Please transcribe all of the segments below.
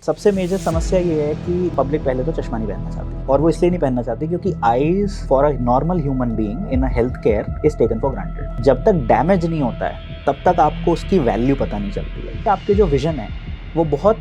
सबसे मेजर समस्या ये है कि पब्लिक पहले तो चश्मा नहीं पहनना चाहती, और वो इसलिए नहीं पहनना चाहती क्योंकि eyes for a normal human being in a health care is taken for granted. जब तक डैमेज नहीं होता है तब तक आपको उसकी वैल्यू पता नहीं चलती है। आपके जो विजन है वो बहुत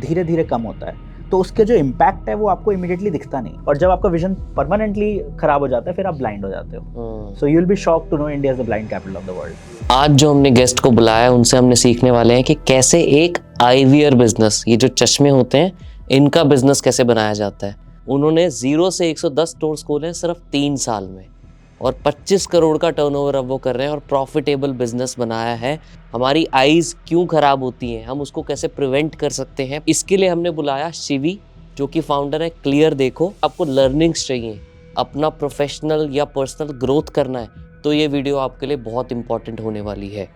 धीरे धीरे कम होता है, तो उसके जो इम्पैक्ट है वो आपको इमीडिएटली दिखता नहीं, और जब आपका विजन परमानेंटली खराब हो जाता है फिर आप ब्लाइंड हो जाते हो। So you will be shocked to know India is the blind capital of the world. आज जो हमने गेस्ट को बुलाया है उनसे हमने सीखने वाले हैं कि कैसे एक आईवीआर बिजनेस, ये जो चश्मे होते हैं, इनका बिजनेस कैसे बनाया जाता है। उन्होंने 0 से 110 स्टोर्स खोले हैं सिर्फ 3 साल में, और 25 करोड़ का टर्नओवर अब वो कर रहे हैं और प्रॉफिटेबल बिजनेस बनाया है। हमारी आईज क्यों खराब होती हैं, हम उसको कैसे प्रिवेंट कर सकते हैं, इसके लिए हमने बुलाया शिवी, जो कि फाउंडर है क्लियर देखो। आपको लर्निंग्स चाहिए, अपना प्रोफेशनल या पर्सनल ग्रोथ करना है, तो ये वीडियो आपके लिए बहुत इंपॉर्टेंट होने वाली है।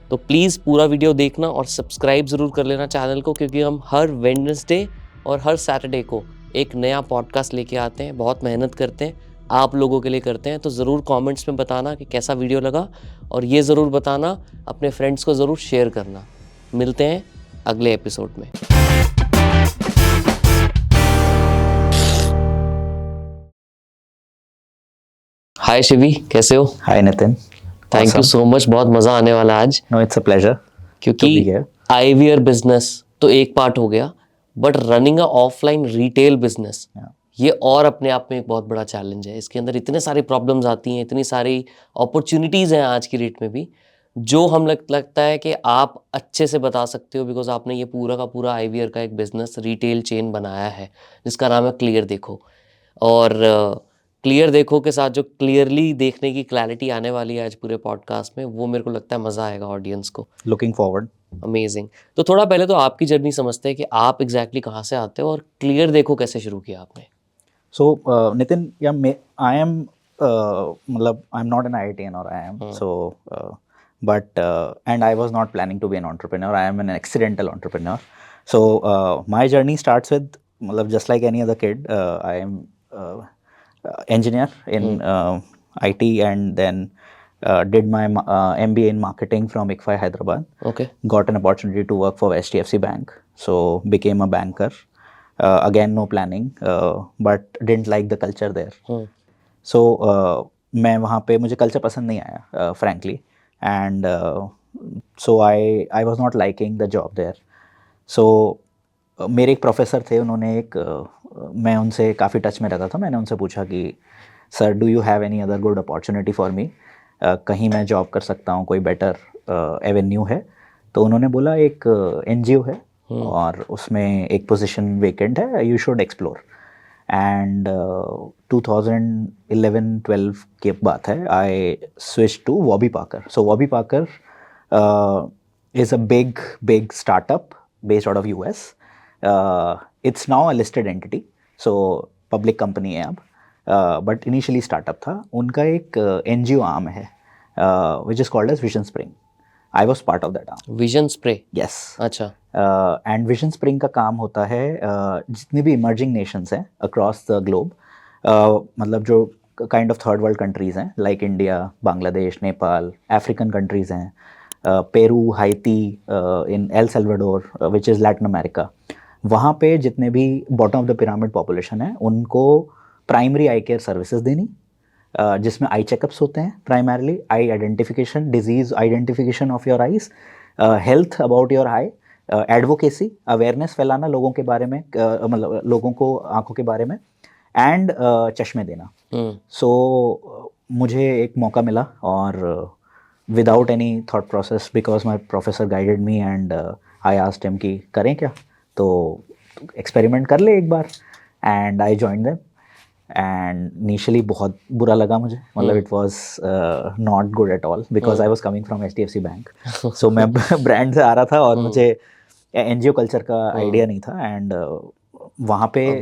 तो प्लीज़ पूरा वीडियो देखना और सब्सक्राइब ज़रूर कर लेना चैनल को, क्योंकि हम हर वेडनेसडे और हर सैटरडे को एक नया पॉडकास्ट लेके आते हैं। बहुत मेहनत करते हैं, आप लोगों के लिए करते हैं। तो ज़रूर कमेंट्स में बताना कि कैसा वीडियो लगा, और ये ज़रूर बताना, अपने फ्रेंड्स को ज़रूर शेयर करना। मिलते हैं अगले एपिसोड में। हाय शिवी, कैसे हो? Hi Nitin, thank you so much, बहुत मज़ा आने वाला आज। No it's a pleasure. क्योंकि आईवीआर बिजनेस तो एक पार्ट हो गया, but running a offline retail business, ये और अपने आप में एक बहुत बड़ा चैलेंज है। इसके अंदर इतने सारी प्रॉब्लम्स आती हैं, इतनी सारी अपॉर्चुनिटीज़ हैं आज की डेट में भी, जो हम लगता है कि आप अच्छे से बता सकते हो, बिकॉज आपने ये पूरा का पूरा आईवीआर का एक बिजनेस रिटेल चेन बनाया है जिसका नाम है क्लियर देखो। और क्लियर देखो के साथ जो क्लियरली देखने की क्लैरिटी आने वाली है आज पूरे पॉडकास्ट में, वो मेरे को लगता है मज़ा आएगा ऑडियंस को। Looking forward. अमेजिंग। तो थोड़ा पहले तो आपकी जर्नी समझते हैं कि आप एग्जैक्टली कहाँ से आते हो और क्लियर देखो कैसे शुरू किया आपने। सो नितिन, या आई एम मतलब I am not an IITian or I am so but and I was not planning to be an entrepreneur. I am an accidental entrepreneur. So my journey starts with, मतलब just like any other kid, I am engineer in IT, and then did my MBA in marketing from ICFI Hyderabad. Okay. Got an opportunity to work for HDFC Bank, so became a banker. Again, no planning, but didn't like the culture there. So मैं वहाँ पे, मुझे culture पसंद नहीं आया frankly, and so I was not liking the job there. So मेरे एक professor थे, उन्होंने मैं उनसे काफ़ी टच में रहता था। मैंने उनसे पूछा कि sir, do you have any other good opportunity for me, कहीं मैं जॉब कर सकता हूँ, कोई बेटर एवेन्यू है? तो उन्होंने बोला एक NGO है और उसमें एक पोजीशन वेकेंट है, यू शुड एक्सप्लोर। एंड 2011-12 की बात है, आई स्विच टू वॉबी पाकर। सो वॉबी पाकर is a big startup based out of US. It's now a listed entity, so public company है अब, but initially startup था। उनका एक NGO आर्म है which is called as Vision Spring. I was part of that arm. Vision Spring? Yes. अच्छा। And Vision Spring का काम होता है जितनी भी इमर्जिंग नेशंस हैं अक्रॉस द ग्लोब, मतलब जो kind of third world countries हैं, like India, Bangladesh, Nepal, African countries हैं, Peru, Haiti, in El Salvador which is Latin America, वहाँ पे जितने भी bottom of the pyramid population है उनको प्राइमरी आई केयर सर्विसेज देनी, जिसमें आई चेकअप्स होते हैं, primarily I identification, disease identification of your eyes, health about your I, advocacy, awareness फैलाना लोगों के बारे में, मतलब लोगों को आंखों के बारे में, एंड चश्मे देना। सो मुझे एक मौका मिला, और without any thought process, because my professor guided me and I asked him कि करें क्या, तो एक्सपेरिमेंट कर ले एक बार, and I joined them. And initially बहुत बुरा लगा मुझे, मतलब it was not good at all, because I was coming from HDFC bank. So मैं ब्रांड से आ रहा था और मुझे NGO कल्चर का आइडिया नहीं था, एंड वहाँ पे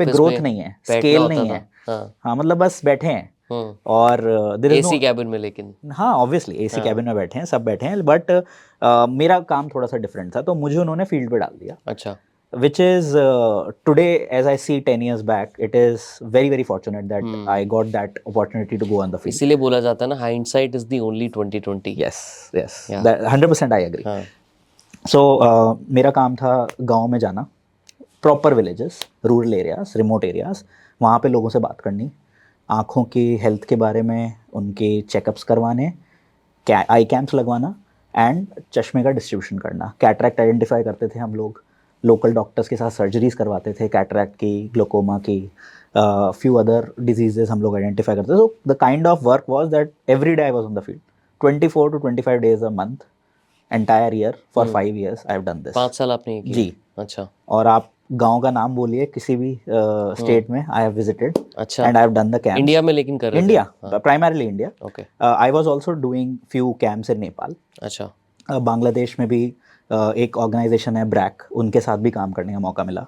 ग्रोथ नहीं है, स्केल नहीं है। हाँ, मतलब बस बैठे हैं और एसी कैबिन में, लेकिन हाँ ऑब्वियसली AC कैबिन में बैठे हैं, सब बैठे हैं, बट मेरा काम थोड़ा सा डिफरेंट था, तो मुझे उन्होंने फील्ड पे डाल दिया। अच्छा। Which is today, as I see 10 years back, it is very fortunate that I got that opportunity to go on the field. इसीलिए बोला जाता है ना, hindsight is the only 2020. Yes, that 100% I agree. मेरा काम था गांव में जाना, proper villages, rural areas, remote areas, वहाँ पे लोगों से बात करनी, आँखों की हेल्थ के बारे में उनके चेकअप्स करवाने, आई कैम्प्स लगवाना एंड चश्मे का डिस्ट्रीब्यूशन करना। कैटरैक्ट आइडेंटिफाई करते थे हम लोग, लोकल डॉक्टर्स के साथ सर्जरीज करवाते थे, कैटरैक्ट की, ग्लोकोमा की, फ्यू अदर डिजीजेज हम लोग आइडेंटिफाई करते थे। So the kind of work was that every day I was on the field, 24 to 25 days a month, entire year for 5 years I have done this। 5 साल आपने ये किया? जी। अच्छा और आप गांव का नाम बोलिए किसी भी स्टेट में, आई हैव विजिटेड अच्छा। And I have done the camps. India में लेकिन कर रहे थे? इंडिया, हाँ, primarily India. Okay. I was also doing few camps in Nepal. अच्छा बांग्लादेश में भी एक ऑर्गेनाइजेशन है ब्रैक, उनके साथ भी काम करने का मौका मिला।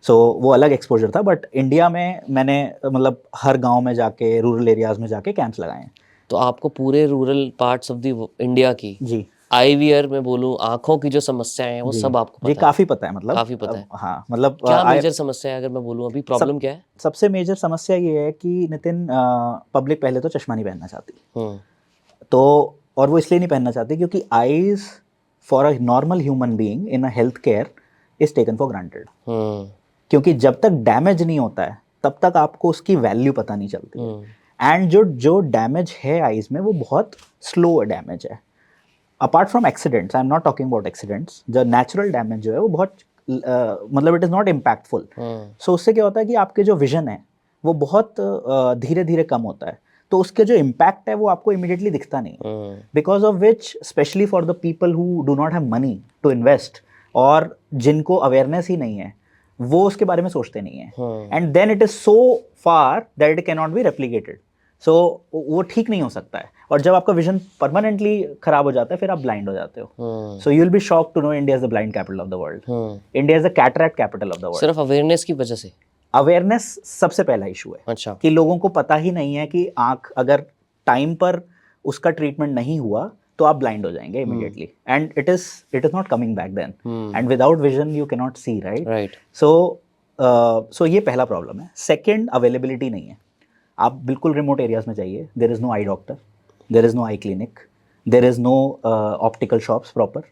सो वो अलग एक्सपोजर था, बट इंडिया में मैंने मतलब हर गांव में जाके, रूरल एरियाज में जाके कैंप्स लगाए हैं। तो आपको पूरे rural parts of the India की जी आईवीआर में बोलूं, आंखों की जो समस्याएं हैं वो जी सब आपको जी, पता है? काफ़ी पता है, मतलब काफी पता है। हाँ, मतलब क्या मेजर समस्या है अगर मैं बोलूं, अभी प्रॉब्लम क्या है? सबसे मेजर समस्या ये है कि नितिन, पब्लिक पहले तो चश्मा नहीं पहनना चाहती। हम्म तो और वो इसलिए नहीं पहनना चाहती क्योंकि eyes for a normal human being in a health care is taken for granted. Hmm क्योंकि जब तक डैमेज नहीं होता है तब तक आपको उसकी वैल्यू पता नहीं चलती है। हम्म एंड जो जो डैमेज है आईज में वो बहुत स्लो डैमेज है। Apart from accidents, I am not talking about accidents, जो नेचुरल डैमेज जो है वो बहुत मतलब इट इज़ नॉट इम्पैक्टफुल। सो उससे क्या होता है कि आपके जो विजन है वो बहुत धीरे धीरे कम होता है, तो उसके जो इम्पैक्ट है वो आपको इमिडिएटली दिखता नहीं है। Because of which, specially for the people who do not have money to invest, और जिनको अवेयरनेस ही नहीं है, वो उसके बारे में सोचते नहीं है। And then it is so far that it can not be replicated. So वो ठीक नहीं हो सकता है, और जब आपका विजन परमानेंटली खराब हो जाता है फिर आप ब्लाइंड हो जाते हो। So you will be shocked to know India is the blind capital of the world. India is the cataract capital of the world. सिर्फ अवेयरनेस की वजह से? अवेयरनेस सबसे पहला इशू है। अच्छा। कि लोगों को पता ही नहीं है कि आंख अगर टाइम पर उसका ट्रीटमेंट नहीं हुआ तो आप ब्लाइंड हो जाएंगे immediately, and it is not coming back then, and without vision you can not see, right? Right. So ये पहला प्रॉब्लम है। सेकेंड, अवेलेबिलिटी नहीं है। आप बिल्कुल रिमोट एरियाज में जाइए, there is no eye doctor, there is no eye clinic, there is no optical shops proper,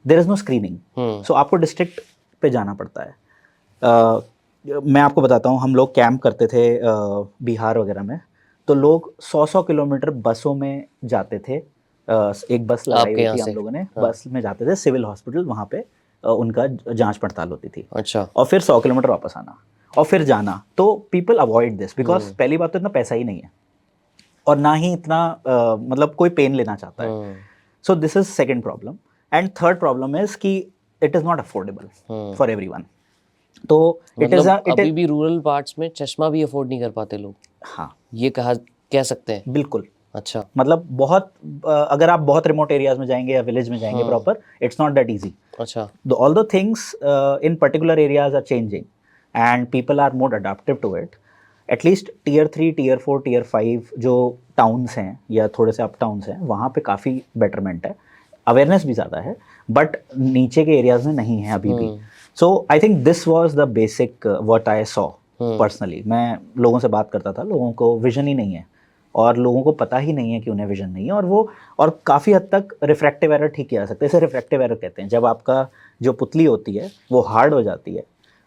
there is no screening. So आपको डिस्ट्रिक्ट पे जाना पड़ता है। मैं आपको बताता हूँ, हम लोग कैंप करते थे बिहार वगैरह में, तो लोग 100-100 किलोमीटर बसों में जाते थे। एक बस लगाई आपके हुई यहाँ थी से? हम लोगों ने, हाँ। बस में जाते थे सिविल हॉस्पिटल, वहाँ पे उनका जांच पड़ताल होती थी। अच्छा। और फिर 100 किलोमीटर वापस आना और फिर जाना। तो पीपल अवॉइड दिस बिकॉज पहली बात तो इतना पैसा ही नहीं है, और ना ही इतना मतलब कोई पेन लेना चाहता है। So this is second problem. And third problem is कि it is not affordable for everyone. तो इट इज मतलब अभी भी रूरल पार्ट्स में चश्मा भी अफोर्ड नहीं कर पाते लोग? हाँ, ये कह सकते हैं? बिल्कुल। अच्छा। मतलब बहुत अगर आप बहुत रिमोट एरियाज में जाएंगे या विलेज में जाएंगे proper, it's not that easy. अच्छा। All the things in particular areas are changing and people are more adaptive to it. At least tier 3, tier 4, tier 5 जो towns हैं या थोड़े से अप टाउन्स हैं, वहाँ पे काफ़ी बेटरमेंट है, अवेयरनेस भी ज़्यादा है, बट नीचे के एरियाज में नहीं है अभी भी। So I think this was the basic what I saw personally. मैं लोगों से बात करता था, लोगों को विजन ही नहीं है, और लोगों को पता ही नहीं है कि उन्हें विजन नहीं है, और वो और काफ़ी हद तक रिफ्रैक्टिव एरर ठीक किया जा सकता है। इसे रिफ्रैक्टिव एरर कहते हैं, जब आपका जो पुतली होती है वो हार्ड हो जाती है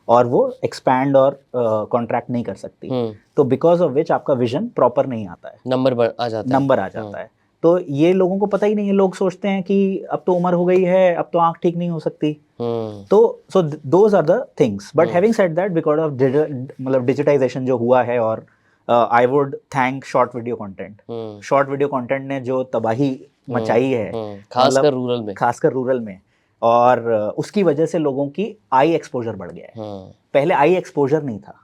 और वो एक्सपैंड और कॉन्ट्रैक्ट नहीं कर सकती, तो बिकॉज ऑफ विच आपका विजन प्रॉपर नहीं आता है, नंबर आ जाता है। तो ये लोगों को पता ही नहीं है। लोग सोचते हैं कि अब तो उम्र हो गई है, अब तो आंख ठीक नहीं हो सकती। तो so those are the things. But having said that, because of मतलब डिजिटाइजेशन जो हुआ है, और I would thank short video content. Short video content ने जो तबाही मचाई है, खासकर रूरल में, खासकर रूरल में, और उसकी वजह से लोगों की आई एक्सपोजर बढ़ गया है। पहले आई एक्सपोजर नहीं था।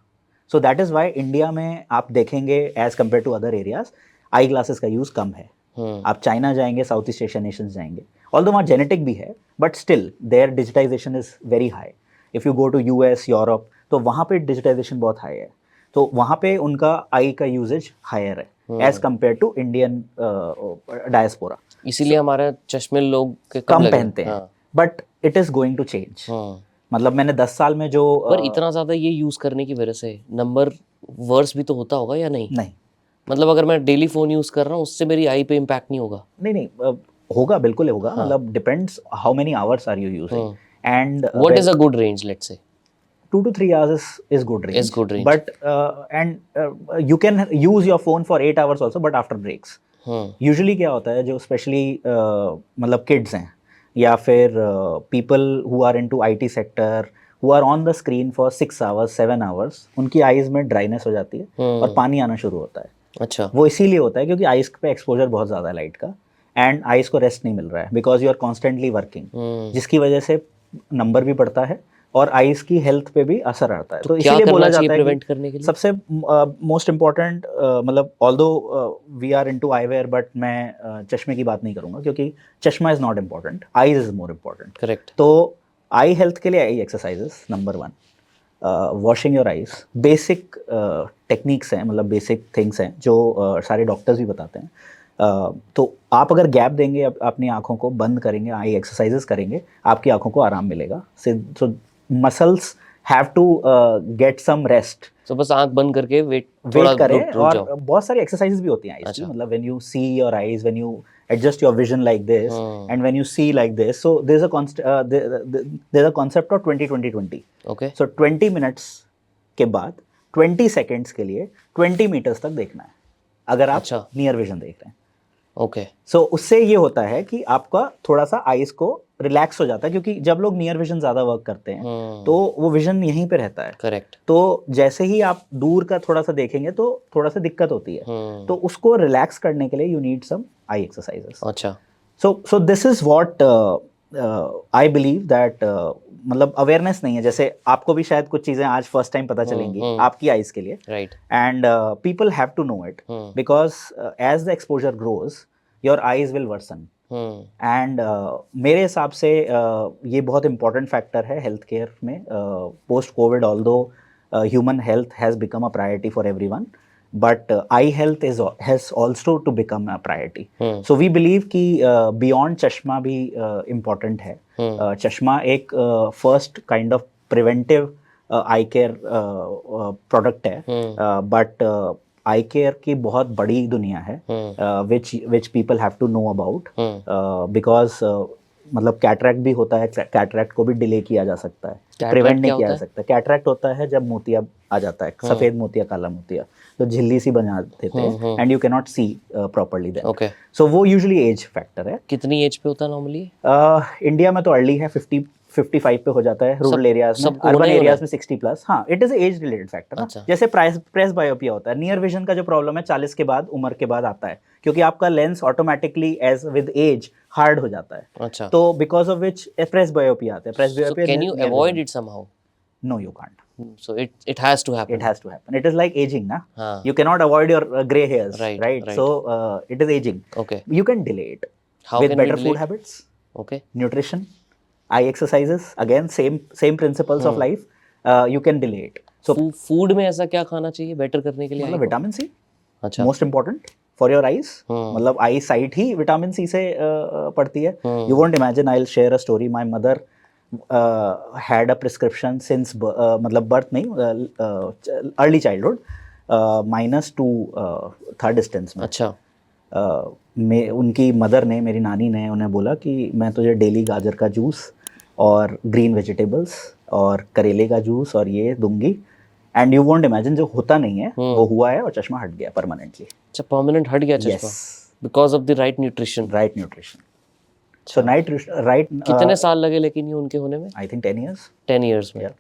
So that is why India में आप देखेंगे as compared to other areas, eye glasses का यूज़ कम है। आप चाइना जाएंगे, साउथ ईस्ट एशियन नेशंस जाएंगे, ऑल्दो वहाँ जेनेटिक भी है, but still their digitisation is very high. If you go to US, Europe, तो वहाँ पे डिजिटाइजेशन बहुत हाई है, तो वहाँ पे उनका आई का यूजेज हायर है as compared to Indian diaspora. इसीलिए हमारे चश्मे लोग कम पहनते हैं, but it is going to change. मतलब मैंने 10 साल में जो पर इतना ज़्यादा ये यूज़ करने की वजह से नंबर वर्स भी तो होता होगा या नहीं? नहीं, मतलब अगर मैं डेली फ़ोन यूज़ कर रहा हूँ उससे मेरी आई पे इम्पैक्ट नहीं होगा? नहीं, होगा, बिल्कुल होगा, हाँ। मतलब depends how many hours are you using and What is a good range, let's say? 2 to 3 hours is good range. Is good range. But you can use your phone for 8 hours also, but after breaks. Usually क्या होता है, जो specially मतलब kids हैं या फिर people who are into IT sector who are on the screen for 6 hours 7 hours, उनकी eyes में ड्राइनेस हो जाती है और पानी आना शुरू होता है. अच्छा. वो इसीलिए होता है क्योंकि आइस पे एक्सपोजर बहुत ज़्यादा है लाइट का, एंड आइस को रेस्ट नहीं मिल रहा है because you are constantly working, जिसकी वजह से नंबर भी बढ़ता है और आइस की हेल्थ पे भी असर आता है. तो इसीलिए बोला जाता है प्रिवेंट करने के लिए सबसे मोस्ट इम्पॉर्टेंट, मतलब although we are into eyewear, but मैं चश्मे की बात नहीं करूंगा क्योंकि चश्मा is not important, eyes is more important. Correct. तो आई हेल्थ के लिए eye exercises number 1, washing your eyes. Basic techniques हैं, मतलब बेसिक थिंग्स हैं जो सारे डॉक्टर्स भी बताते हैं. तो आप अगर गैप देंगे, अपनी आँखों को बंद करेंगे, आई एक्सरसाइजेस करेंगे, आपकी आँखों को आराम मिलेगा. So muscles have to get some rest. तो बस आंख बंद करके वेट करें. और बहुत सारी एक्सरसाइजेज भी होती हैं आइज की, मतलब when you see your eyes, when you adjust your vision like this, and when you see like this, so there's a concept of 20-20-20. Okay. So 20 minutes के बाद 20 seconds के लिए 20 meters तक देखना है अगर आप नियर विजन देख रहे हैं. ओके. सो उससे ये होता है कि आपका थोड़ा सा आइज को रिलैक्स हो जाता है, क्योंकि जब लोग नियर विजन ज्यादा वर्क करते हैं तो वो विजन यहीं पे रहता है. करेक्ट. तो जैसे ही आप दूर का थोड़ा सा देखेंगे तो थोड़ा सा दिक्कत होती है. तो उसको रिलैक्स करने के लिए you need some eye exercises. अच्छा. So this is what I believe that, मतलब अवेयरनेस नहीं है. जैसे आपको भी शायद कुछ चीजें आज फर्स्ट टाइम पता चलेंगी आपकी आइज के लिए, right. And people have to know it because as the exposure grows your eyes will worsen. And मेरे हिसाब से ये बहुत इंपॉर्टेंट फैक्टर है हेल्थ केयर में. Post COVID although human health has become a priority for everyone, but eye health has also to become a priority. So we believe कि beyond चश्मा भी important है. चश्मा एक first kind of preventive eye care product है, but eye care की बहुत बड़ी दुनिया है which people have to know about, because मतलब कैटरैक्ट भी होता है, कैटरैक्ट को भी डिले किया जा सकता है, प्रिवेंट नहीं किया जा सकता. कैटरैक्ट होता है जब मोतिया आ जाता है, सफेद मोतिया काला मोतिया, तो झिल्ली सी बना देते हैं and you can not see properly then. Okay. So वो यूजुअली एज फैक्टर है. कितनी एज पे होता है नॉर्मली? इंडिया में तो अर्ली है, 55 पे हो जाता है. रूरल एरियाज में, अर्बन एरियाज में 60+. हाँ, it is age related factor. जैसे प्रेस बायोपिया होता है, नियर विजन का जो प्रॉब्लम है 40 के बाद, उम्र के बाद आता है, क्योंकि आपका lens automatically age with age hard हो जाता है. अच्छा. तो because of which presbyopia आता है. Presbyopia, can you avoid it somehow? No, you can't. So it has to happen. It has to happen. It is like aging, na? You cannot avoid your gray hairs, right? So it is aging. Okay. You can delay it. How with can better we delay food it? habits, Okay. nutrition, eye exercises. Again, same principles of life. You can delay it. So food में ऐसा क्या खाना चाहिए better करने के लिए? मतलब vitamin C. अच्छा. Most important for your eyes. मतलब आई साइट ही विटामिन सी से पड़ती है. You won't imagine. I'll share a story. My mother had a prescription since मतलब birth नहीं, early childhood, -2 था डिस्टेंस में. अच्छा. मैं उनकी मदर ने, मेरी नानी ने उन्हें बोला कि मैं तुझे डेली गाजर का जूस और ग्रीन वेजिटेबल्स और करेले का जूस और ये दूंगी. एंड यू वोंट इमेजिन, जो होता नहीं है वो हुआ है और चश्मा हट गया परमानेंटली. अच्छा, परमानेंट हट गया चश्मा? Because of the right nutrition. Right nutrition. So right. कितने साल लगे लेकिन ये उनके होने में? I think 10 years. 10 years में. Yeah.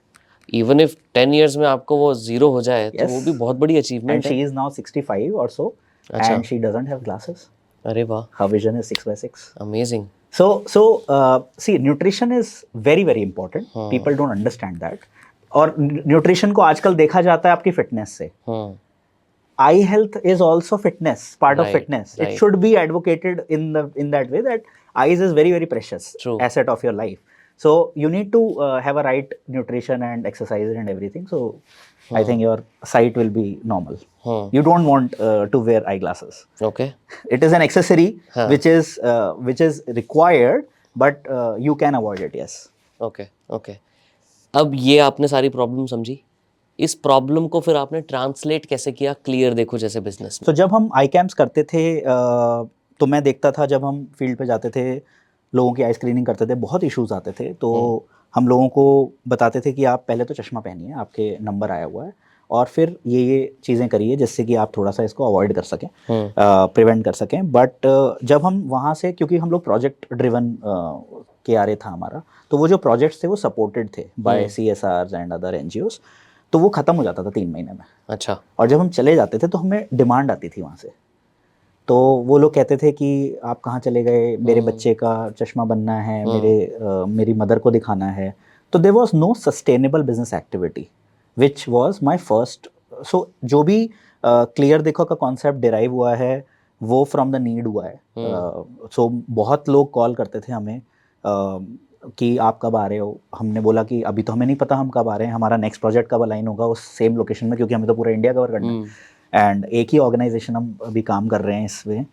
Even if 10 years में आपको वो 0 हो जाए, तो वो भी बहुत बड़ी अचीवमेंट है. And she is now 65 or so. अच्छा. And she doesn't have glasses. अरे वाह. Her vision is 6/6. Amazing. So see, nutrition is very very important. People don't understand that. और nutrition को आजकल देखा जाता है आपकी फिटनेस से. Eye health is also fitness, part of fitness. It should be advocated in that way, that eyes is very very precious asset of your life. So you need to have a right nutrition and exercise and everything. So I think your sight will be normal. You don't want to wear eyeglasses. Okay. It is an accessory which is required, but you can avoid it. Yes. Okay. Okay. अब ये आपने सारी problem समझी. इस problem को फिर आपने translate कैसे किया क्लियर देखो जैसे बिजनेस में? तो जब हम आई कैम्प्स करते थे तो मैं देखता था जब हम फील्ड पे जाते थे, लोगों की आई स्क्रीनिंग करते थे, बहुत इश्यूज आते थे, तो हम लोगों को बताते थे कि आप पहले तो चश्मा पहनिए, आपके नंबर आया हुआ है, और फिर ये चीज़ें करिए जिससे कि आप थोड़ा सा इसको अवॉइड कर सकें, प्रिवेंट कर सकें। बट जब हम वहाँ से, क्योंकि हम लोग प्रोजेक्ट ड्रिवन के आ रहे था हमारा, तो वो जो प्रोजेक्ट्स थे वो सपोर्टेड थे by CSRs and other NGOs, तो वो ख़त्म हो जाता था 3 महीने में। अच्छा। और जब हम चले जाते थे तो हमें डिमांड आती थी वहाँ से, तो वो लोग कहते थे कि आप कहाँ चले गए, मेरे बच्चे का चश्मा बनना है, मेरी मदर को दिखाना है। तो there was no sustainable business activity which was my first. So जो भी क्लियर देखो का कॉन्सेप्ट डिराइव हुआ है वो फ्रॉम द नीड हुआ है। सो बहुत लोग कॉल करते थे हमें कि आप कब आ रहे हो। हमने बोला कि अभी तो हमें नहीं पता हम कब आ रहे हैं, हमारा नेक्स्ट प्रोजेक्ट कब अलाइन होगा उस सेम लोकेशन में, क्योंकि हमें तो पूरा इंडिया कवर करना है एंड एक ही ऑर्गेनाइजेशन हम अभी काम कर रहे हैं इसमें।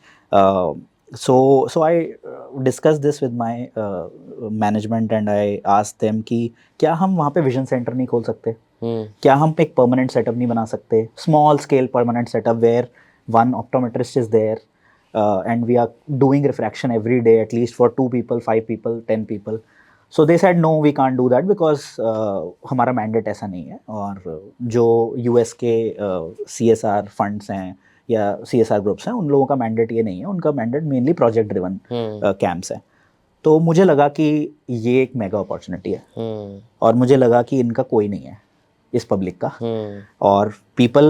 So I discuss this with my management and I asked them कि क्या हम वहाँ पे विजन सेंटर नहीं खोल सकते, क्या हम एक परमानेंट सेटअप नहीं बना सकते, small scale permanent setup where one optometrist is there and we are doing refraction every day at least for 2 people, 5 people, 10 people. So they said no, we can't do that because हमारा mandate ऐसा नहीं है। और जो US के CSR funds हैं या CSR groups हैं, उन लोगों का मैंडेट ये नहीं है, उनका mandate mainly project driven camps है। तो मुझे लगा कि ये एक मेगा अपॉर्चुनिटी है और मुझे लगा कि इनका कोई नहीं है इस पब्लिक का। और people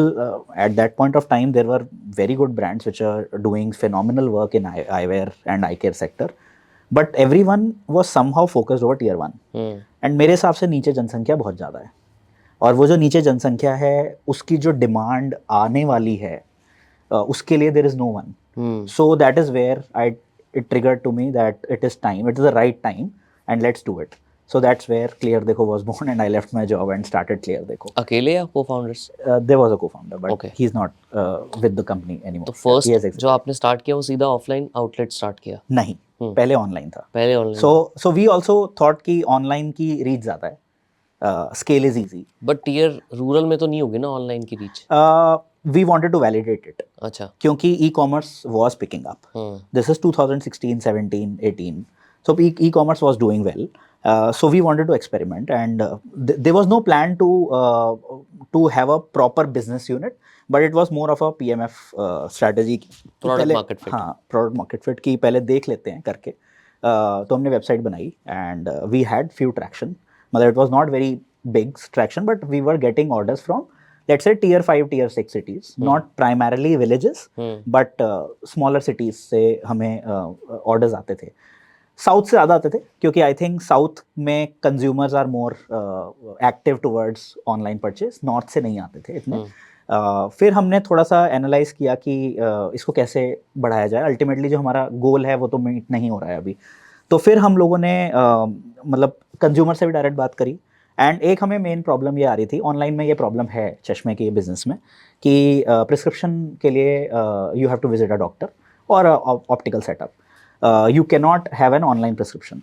at that point of time there were very good brands which are doing phenomenal work in eyewear and eye care sector, but everyone was somehow focused over tier 1 and मेरे हिसाब से नीचे जनसंख्या बहुत ज़्यादा है, और वो जो नीचे जनसंख्या है उसकी जो डिमांड आने वाली है उसके लिए there is no one. So that is where it triggered to me that it is the right time and let's do it. So that's where Clear Dekho was born and I left my job and started Clear Dekho. अकेले या co-founders? There was a co-founder but Okay. he's not with the company anymore. तो first जो आपने start किया वो सीधा offline outlet start किया? नहीं, पहले online था। पहले online। So we also thought कि online की reach ज़्यादा है, scale is easy. But tier rural में तो नहीं होगी ना online की reach? We wanted to validate it. अच्छा। क्योंकि e-commerce was picking up. This is 2016, 17, 18. So e-commerce was doing well. So we wanted to experiment, and there was no plan to have a proper business unit, but it was more of a PMF strategy. Product market fit. हाँ, product market fit की पहले देख लेते हैं करके। तो हमने website बनाई and we had few traction. मतलब it was not very big traction, but we were getting orders from, let's say, tier 5, tier 6 cities, not primarily villages, but smaller cities से हमें orders आते थे। साउथ से ज़्यादा आते थे क्योंकि आई थिंक साउथ में consumers are more active towards online purchase, north से नहीं आते थे इतने। फिर हमने थोड़ा सा एनालाइज किया कि इसको कैसे बढ़ाया जाए। अल्टीमेटली जो हमारा गोल है वो तो मीट नहीं हो रहा है अभी, तो फिर हम लोगों ने मतलब कंज्यूमर से भी डायरेक्ट बात करी। एंड एक हमें मेन प्रॉब्लम ये आ रही थी, ऑनलाइन में ये प्रॉब्लम है चश्मे के बिजनेस में, कि प्रिस्क्रिप्शन के लिए you have to visit a doctor और optical setup, you can not have an online prescription.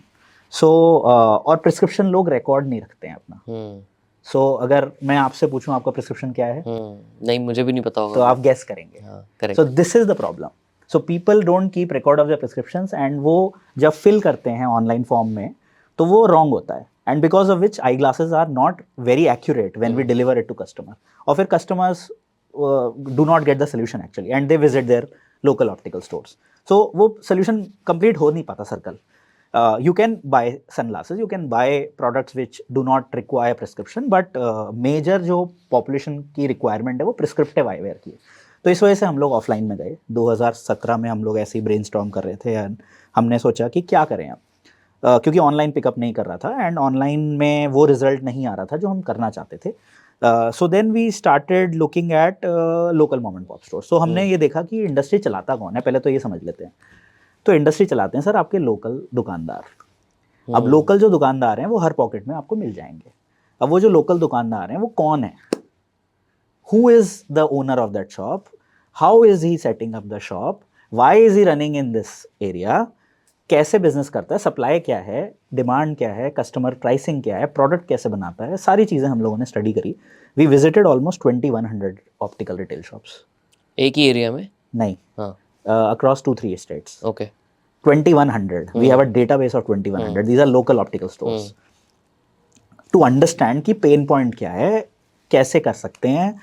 So और प्रिस्क्रिप्शन लोग रिकॉर्ड नहीं रखते हैं अपना। सो अगर मैं आपसे पूछूं आपका प्रिस्क्रिप्शन क्या है, नहीं मुझे भी नहीं पता होगा, तो आप गेस करेंगे। सो this is the problem. So people don't keep record of the prescriptions, and वो जब फिल करते हैं ऑनलाइन फॉर्म में तो वो रॉन्ग होता है, and because of which eyeglasses are not very accurate when we deliver it to customer, or फिर customers do not get the solution actually and they visit their local optical stores, so वो solution complete हो नहीं पाता circle। You can buy sunglasses, you can buy products which do not require prescription, but major जो population की requirement है वो prescriptive eyewear की है। तो इस वजह से हम लोग ऑफलाइन में गए। 2017 में हम लोग ऐसे ही ब्रेनस्टॉर्म कर रहे थे एंड हमने सोचा कि क्या करें अब, क्योंकि ऑनलाइन पिकअप नहीं कर रहा था एंड ऑनलाइन में वो रिजल्ट नहीं आ रहा था जो हम करना चाहते थे। So then we started looking at local mom and pop store. So हमने ये देखा कि इंडस्ट्री चलाता कौन है, पहले तो ये समझ लेते हैं। तो इंडस्ट्री चलाते हैं सर आपके लोकल दुकानदार। अब लोकल जो दुकानदार हैं वो हर पॉकेट में आपको मिल जाएंगे। अब वो जो लोकल दुकानदार हैं वो कौन है, who is the owner of that shop, how is he setting up the shop, why is he running in this area, कैसे बिजनेस करता है, सप्लाई क्या है, डिमांड क्या है, कस्टमर प्राइसिंग क्या है, प्रोडक्ट कैसे बनाता है, सारी चीज़ें हम लोगों ने स्टडी करी। We visited almost 2100 optical retail shops. एक ही एरिया में? नहीं, हाँ, across 2-3 states. Okay. 2100. We have a database of 2100. These are local optical stores. To understand कि pain point क्या है, कैसे कर सकते हैं,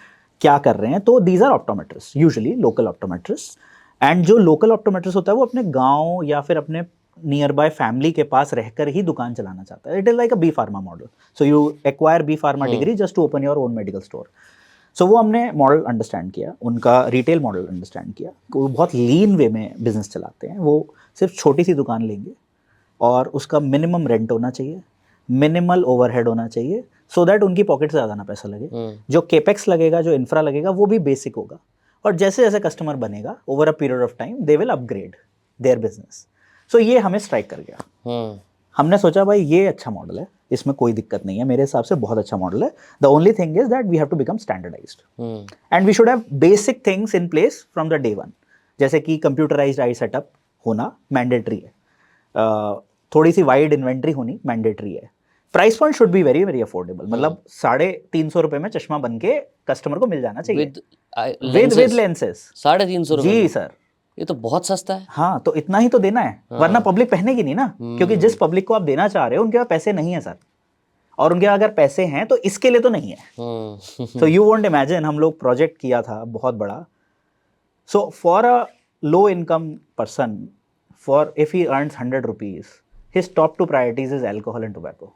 क्या कर रहे हैं, तो these are optometrists, usually local optometrists. And जो local optometrist होता है वो अपने गांव या फिर अपने नियर बाय फैमिली के पास रहकर ही दुकान चलाना चाहता है. It is like a B pharma model. So you acquire B pharma degree just to open your own medical store. So वो हमने मॉडल अंडरस्टैंड किया, उनका रिटेल मॉडल अंडरस्टैंड किया. वो बहुत लीन वे में बिजनेस चलाते हैं. वो सिर्फ छोटी सी दुकान लेंगे और उसका मिनिमम रेंट होना चाहिए, मिनिमल ओवरहेड होना चाहिए, सो दैट उनकी पॉकेट से ज़्यादा ना पैसा लगे. जो केपेक्स लगेगा, जो इंफ्रा लगेगा, वो भी बेसिक होगा. और जैसे जैसे कस्टमर बनेगा over a period of time they will upgrade their business. So ये हमें स्ट्राइक कर गया. हमने सोचा भाई ये अच्छा मॉडल है, इसमें कोई दिक्कत नहीं है, मेरे हिसाब से बहुत अच्छा मॉडल है. The only thing is that we have to become standardised and we should have basic things in place from the day one. जैसे कि कंप्यूटराइज्ड आई सेटअप होना मैंडेटरी है, थोड़ी सी वाइड इन्वेंट्री होनी मैंडेटरी है. Price point should be very very affordable. मतलब 350 रुपए में चश्मा बन के कस्टमर को मिल जाना चाहिए विद लेंसेज. 350 रुपए. जी सर, ये तो बहुत सस्ता है. हाँ, तो इतना ही तो देना है, वरना पब्लिक पहनेगी नहीं ना. क्योंकि जिस पब्लिक को आप देना चाह रहे हो उनके पास पैसे नहीं है सर, और उनके अगर पैसे हैं तो इसके लिए तो नहीं है. सो यू वोंट इमेजिन, हम लोग प्रोजेक्ट किया था बहुत बड़ा. So for a low income person, for if he earns 100 rupees, his top 2 priorities is alcohol and tobacco.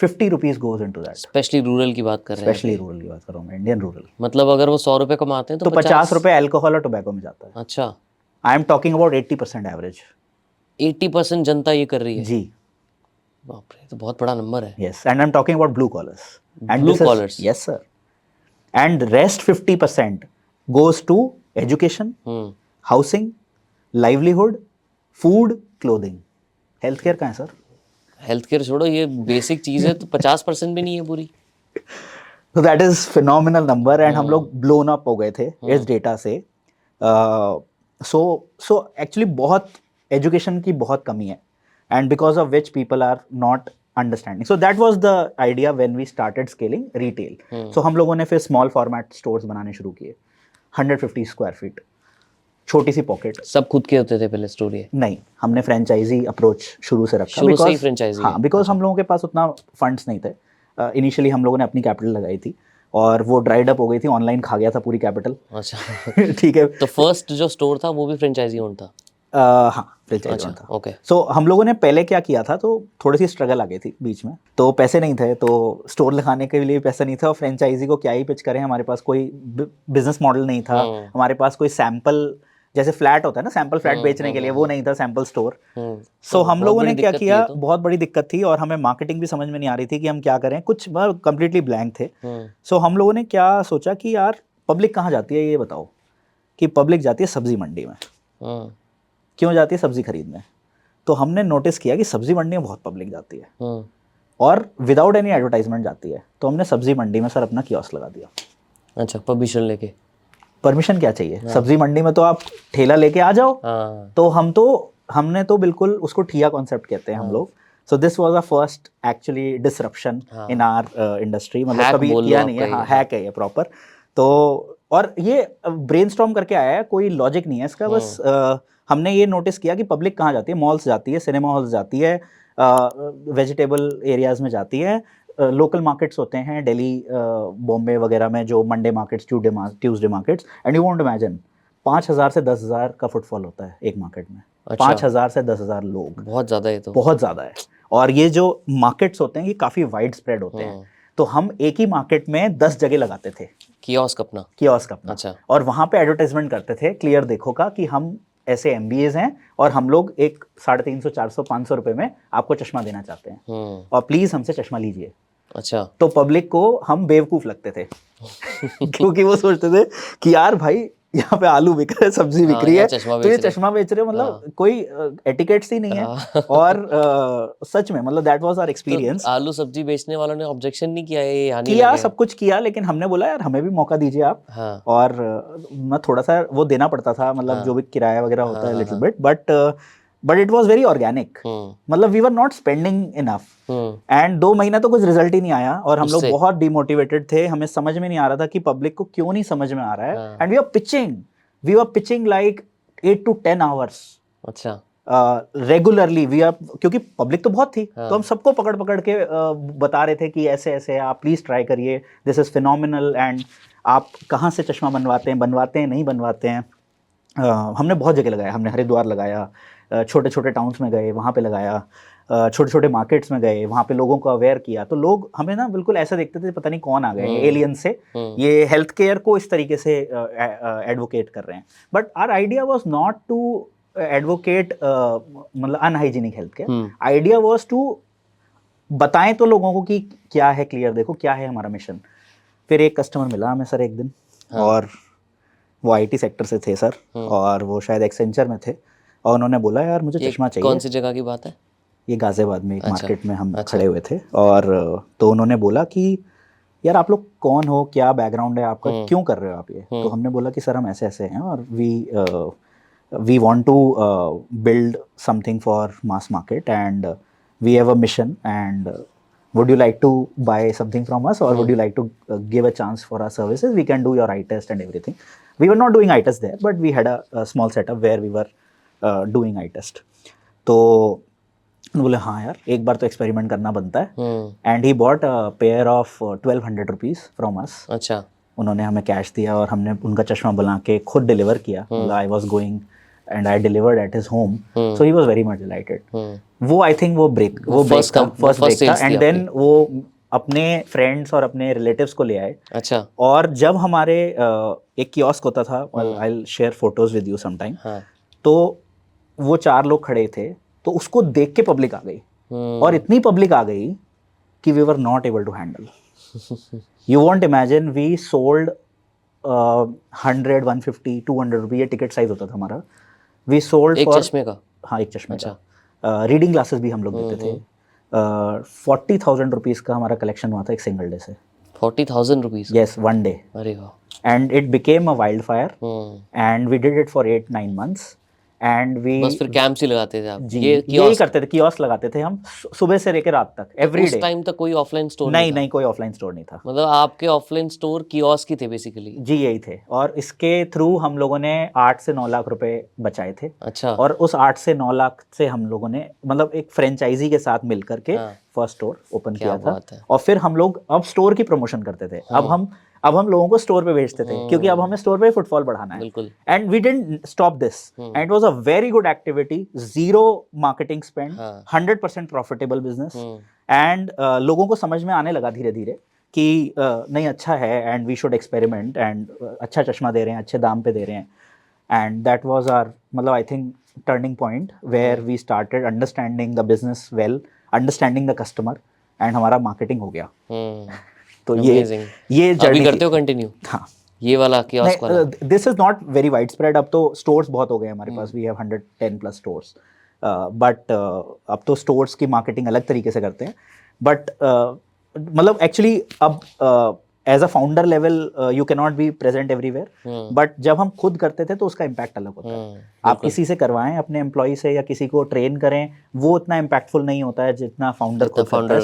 50 rupees goes into that. Specially rural की बात कर रहे हैं. स्पेशली रूरल की बात कर रहा हूँ मैं, इंडियन रूरल. मतलब अगर वो 100 रुपए कमाते हैं तो 50 रुपए अल्कोहल और टोबैको में जाता है. अच्छा. I am talking about 80% average. 80% जनता ये कर रही है. जी. बाप रे, तो बहुत बड़ा नंबर है. Yes, and I'm talking about blue collars. And Blue this is- collars. Yes, sir. And rest 50% goes to education, housing, livelihood, food, clothing. Healthcare कहाँ है सर? हेल्थ केयर छोड़ो, ये बेसिक चीज है, तो 50% भी नहीं है पूरी. So that is phenomenal number and हम लोग blown up हो गए थे इस डेटा से. So actually बहुत education की बहुत कमी है, and because of which people are not understanding. So that was the idea when we started scaling retail. So हम लोगों ने फिर small format stores बनाने शुरू किए, 150 square feet, छोटी सी पॉकेट. सब खुद के होते थे पहले स्टोर? ये नहीं, हमने फ्रेंचाइजी अप्रोच शुरू से रखा. शुरू से ही फ्रेंचाइजी? हाँ, बिकॉज हम लोगों के पास उतना फंड्स नहीं थे. इनिशियली हम लोगों ने अपनी कैपिटल लगाई थी और वो ड्राइड अप हो गई थी, ऑनलाइन खा गया था पूरी कैपिटल. अच्छा. ठीक है. तो फर्स्ट जो स्टोर था वो भी फ्रेंचाइजी ओन था? हाँ, फ्रेंचाइजी था. ओके. सो हम लोगों ने पहले क्या किया था, तो थोड़ी सी स्ट्रगल आ गई थी बीच में. तो पैसे नहीं थे, तो स्टोर लगाने के लिए पैसा नहीं था, और फ्रेंचाइजी को क्या ही पिच करें. हमारे पास कोई बिजनेस मॉडल नहीं था, हमारे पास कोई सैंपल, जैसे फ्लैट होता है ना, सैंपल फ्लैट बेचने के लिए, वो नहीं था, सैंपल स्टोर. सो हम लोगों ने क्या किया, बहुत बड़ी दिक्कत थी, और हमें मार्केटिंग भी समझ में नहीं आ रही थी कि हम क्या करें, कुछ कंप्लीटली ब्लैंक थे. सो हम लोगों ने क्या सोचा कि यार पब्लिक कहाँ जाती है ये बताओ. कि पब्लिक जाती है सब्जी मंडी में. क्यों जाती है सब्जी खरीदने? तो हमने नोटिस किया कि सब्जी मंडी में बहुत पब्लिक जाती है और विदाउट एनी एडवर्टाइजमेंट जाती है. तो हमने सब्जी मंडी में सर अपना कियोस्क लगा दिया. अच्छा, परमिशन लेके? परमिशन क्या चाहिए, सब्जी मंडी में तो आप ठेला लेके आ जाओ. तो हमने तो बिल्कुल उसको ठिया कॉन्सेप्ट कहते हैं हम लोग. So this was a first actually disruption in our industry. मतलब कभी किया नहीं है. हाँ, हैक है ये प्रॉपर. तो और ये ब्रेनस्टॉर्म करके आया है, कोई लॉजिक नहीं है इसका. बस हमने ये नोटिस किया कि पब्लिक कहाँ जाती है, मॉल्स जाती है, सिनेमा हॉल्स जाती है, वेजिटेबल एरियाज में जाती है, लोकल मार्केट्स होते हैं दिल्ली, बॉम्बे वगैरह में, जो Monday markets, Tuesday markets. And you won't imagine 5,000 से 10,000 का फुटफॉल होता है एक मार्केट में. 5,000 से 10,000 लोग, बहुत ज़्यादा है. तो बहुत ज़्यादा है. और ये जो मार्केट्स होते हैं ये काफ़ी वाइड स्प्रेड होते हैं. तो हम एक ही मार्केट में 10 जगह लगाते थे कियोस्क अपना. अच्छा. और वहाँ पे एडवर्टाइजमेंट करते थे, क्लियर देखो का, कि हम ऐसे MBAs हैं और हम लोग एक 350, 400, 500 रुपए में आपको चश्मा देना चाहते हैं, और प्लीज हमसे चश्मा लीजिए. अच्छा. तो पब्लिक को हम बेवकूफ लगते थे क्योंकि वो सोचते थे कि यार भाई यहाँ पे आलू बिक रहा है, सब्जी बिक रही है, तो ये चश्मा बेच रहे हो. मतलब कोई एटिकेट्स ही नहीं है. और सच में मतलब दैट वाज आवर एक्सपीरियंस. आलू सब्जी बेचने वालों ने ऑब्जेक्शन नहीं किया? ये हानि किया, सब कुछ किया, लेकिन हमने बोला यार हमें भी मौका दीजिए आप. और मैं थोड़ा सा वो देना पड़ता था, मतलब जो भी किराया वगैरह होता है little bit, but it was very organic. मतलब we were not spending enough. And 2 महीना तो कुछ रिजल्ट ही नहीं आया, और हम लोग बहुत डिमोटिवेटेड थे. हमें समझ में नहीं आ रहा था कि पब्लिक को क्यों नहीं समझ में आ रहा है. And we are pitching like 8 to 10 hours अच्छा रेगुलरली वी आर, क्योंकि पब्लिक तो बहुत थी, हाँ। तो हम सबको पकड़ पकड़ के बता रहे थे कि ऐसे ऐसे आप प्लीज ट्राई करिए, दिस इज फिनोमिनल, एंड आप कहाँ से चश्मा बनवाते हैं नहीं बनवाते हैं। हमने बहुत जगह लगाया, हमने हरिद्वार लगाया, छोटे छोटे टाउन्स में गए वहाँ पे लगाया, छोटे छोटे मार्केट्स में गए वहाँ पे लोगों को अवेयर किया, तो लोग हमें ना बिल्कुल ऐसा देखते थे पता नहीं कौन आ गए एलियन से, ये हेल्थ केयर को इस तरीके से एडवोकेट कर रहे हैं। But our idea was not to advocate मतलब unhygienic health care, idea was to बताएं तो लोगों को कि क्या है, क्लियर देखो क्या है हमारा मिशन। फिर एक कस्टमर मिला हमें सर एक दिन, और वो आईटी सेक्टर से थे सर, और वो शायद एक्सेंचर में थे, और उन्होंने बोला यार मुझे चश्मा चाहिए। कौन सी जगह की बात है? ये गाजियाबाद में एक मार्केट में हम खड़े हुए थे, और तो उन्होंने बोला कि यार आप लोग कौन हो, क्या बैकग्राउंड है आपका, क्यों कर रहे हो आप ये? तो हमने बोला कि सर हम ऐसे ऐसे हैं, और we want to build something for mass market, and we have a mission, and would you like to buy something from us, or would you like to give a chance for our services? We can do your eye test and everything. We were not doing eye test there, but we had a small setup where we were doing eye test. तो बोले हाँ यार एक बार तो experiment करना बनता है, and he bought a pair of 1200 rupees from us. अच्छा, उन्होंने हमें कैश दिया और हमने उनका चश्मा बना के खुद डिलीवर किया, मतलब I was going and I delivered at his home, so he was very much dilated. वो आई थिंक वो फर्स्ट ब्रेक था, एंड देन वो अपने फ्रेंड्स और अपने रिलेटिव्स को ले आए। अच्छा, और जब हमारे एक कियोस्क होता था, I will share photos with you some time, तो वो 4 लोग खड़े थे, तो उसको देख के पब्लिक आ गई, और इतनी पब्लिक आ गई कि we were not able to handle. You won't imagine, we sold 100, 150, 200 रुपये, ये टिकट साइज होता था हमारा। वी सोल्ड एक फॉर, चश्मे का? हाँ एक चश्मे का। रीडिंग ग्लासेस भी हम लोग देते थे। 40,000 रुपीज़ का हमारा कलेक्शन हुआ था एक सिंगल डे से। 40,000 रुपीज़? Yes, one day. अरे वाह! And it became a wild fire, and we did it for 8-9 months, and we बस फिर कैंप्स ही लगाते थे आप? जी ये यही करते थे, कियोस्क लगाते थे हम सुबह से लेकर रात तक, एवरी डे। उस टाइम तक कोई ऑफलाइन स्टोर नहीं, कोई ऑफलाइन स्टोर नहीं था। मतलब आपके ऑफलाइन स्टोर कियोस्क ही थे बेसिकली? जी यही थे, और इसके थ्रू हम लोगों ने 8 से 9 लाख रुपए बचाए थे। अच्छा। और उस 8 से 9 लाख से हम लोगों ने मतलब एक फ्रेंचाइजी के साथ मिल करके फर्स्ट स्टोर ओपन किया था। और फिर हम लोग अब स्टोर की प्रमोशन करते थे। अब हम लोगों को स्टोर पे भेजते थे, क्योंकि अब हमें स्टोर पे फुटफॉल बढ़ाना है। बिल्कुल। And we didn't stop this, and it was a very good activity, zero marketing spend, 100% profitable business. And लोगों को समझ में आने लगा धीरे धीरे कि नहीं अच्छा है, and we should experiment, and अच्छा चश्मा दे रहे हैं, अच्छे दाम पे दे रहे हैं। एंड दैट वाज आवर, मतलब I think turning point, where we started understanding the business well, understanding the customer, and हमारा मार्केटिंग हो गया। तो ये जर्नी अभी करते हो कंटिन्यू? हाँ, ये वाला कियोस्क वाला? This is not very wide spread, अब तो स्टोर्स बहुत हो गए हमारे पास, वी हैव 110+ स्टोर्स, बट अब तो स्टोर्स की मार्केटिंग अलग तरीके से करते हैं। बट मतलब एक्चुअली अब as a founder level you can not be present everywhere, but जब हम खुद करते थे तो उसका इम्पैक्ट अलग होता है। आप किसी से करवाएं, अपने एम्प्लॉय से या किसी को ट्रेन करें, वो उतना इम्पैक्टफुल नहीं होता है जितना फाउंडर खुद करता है।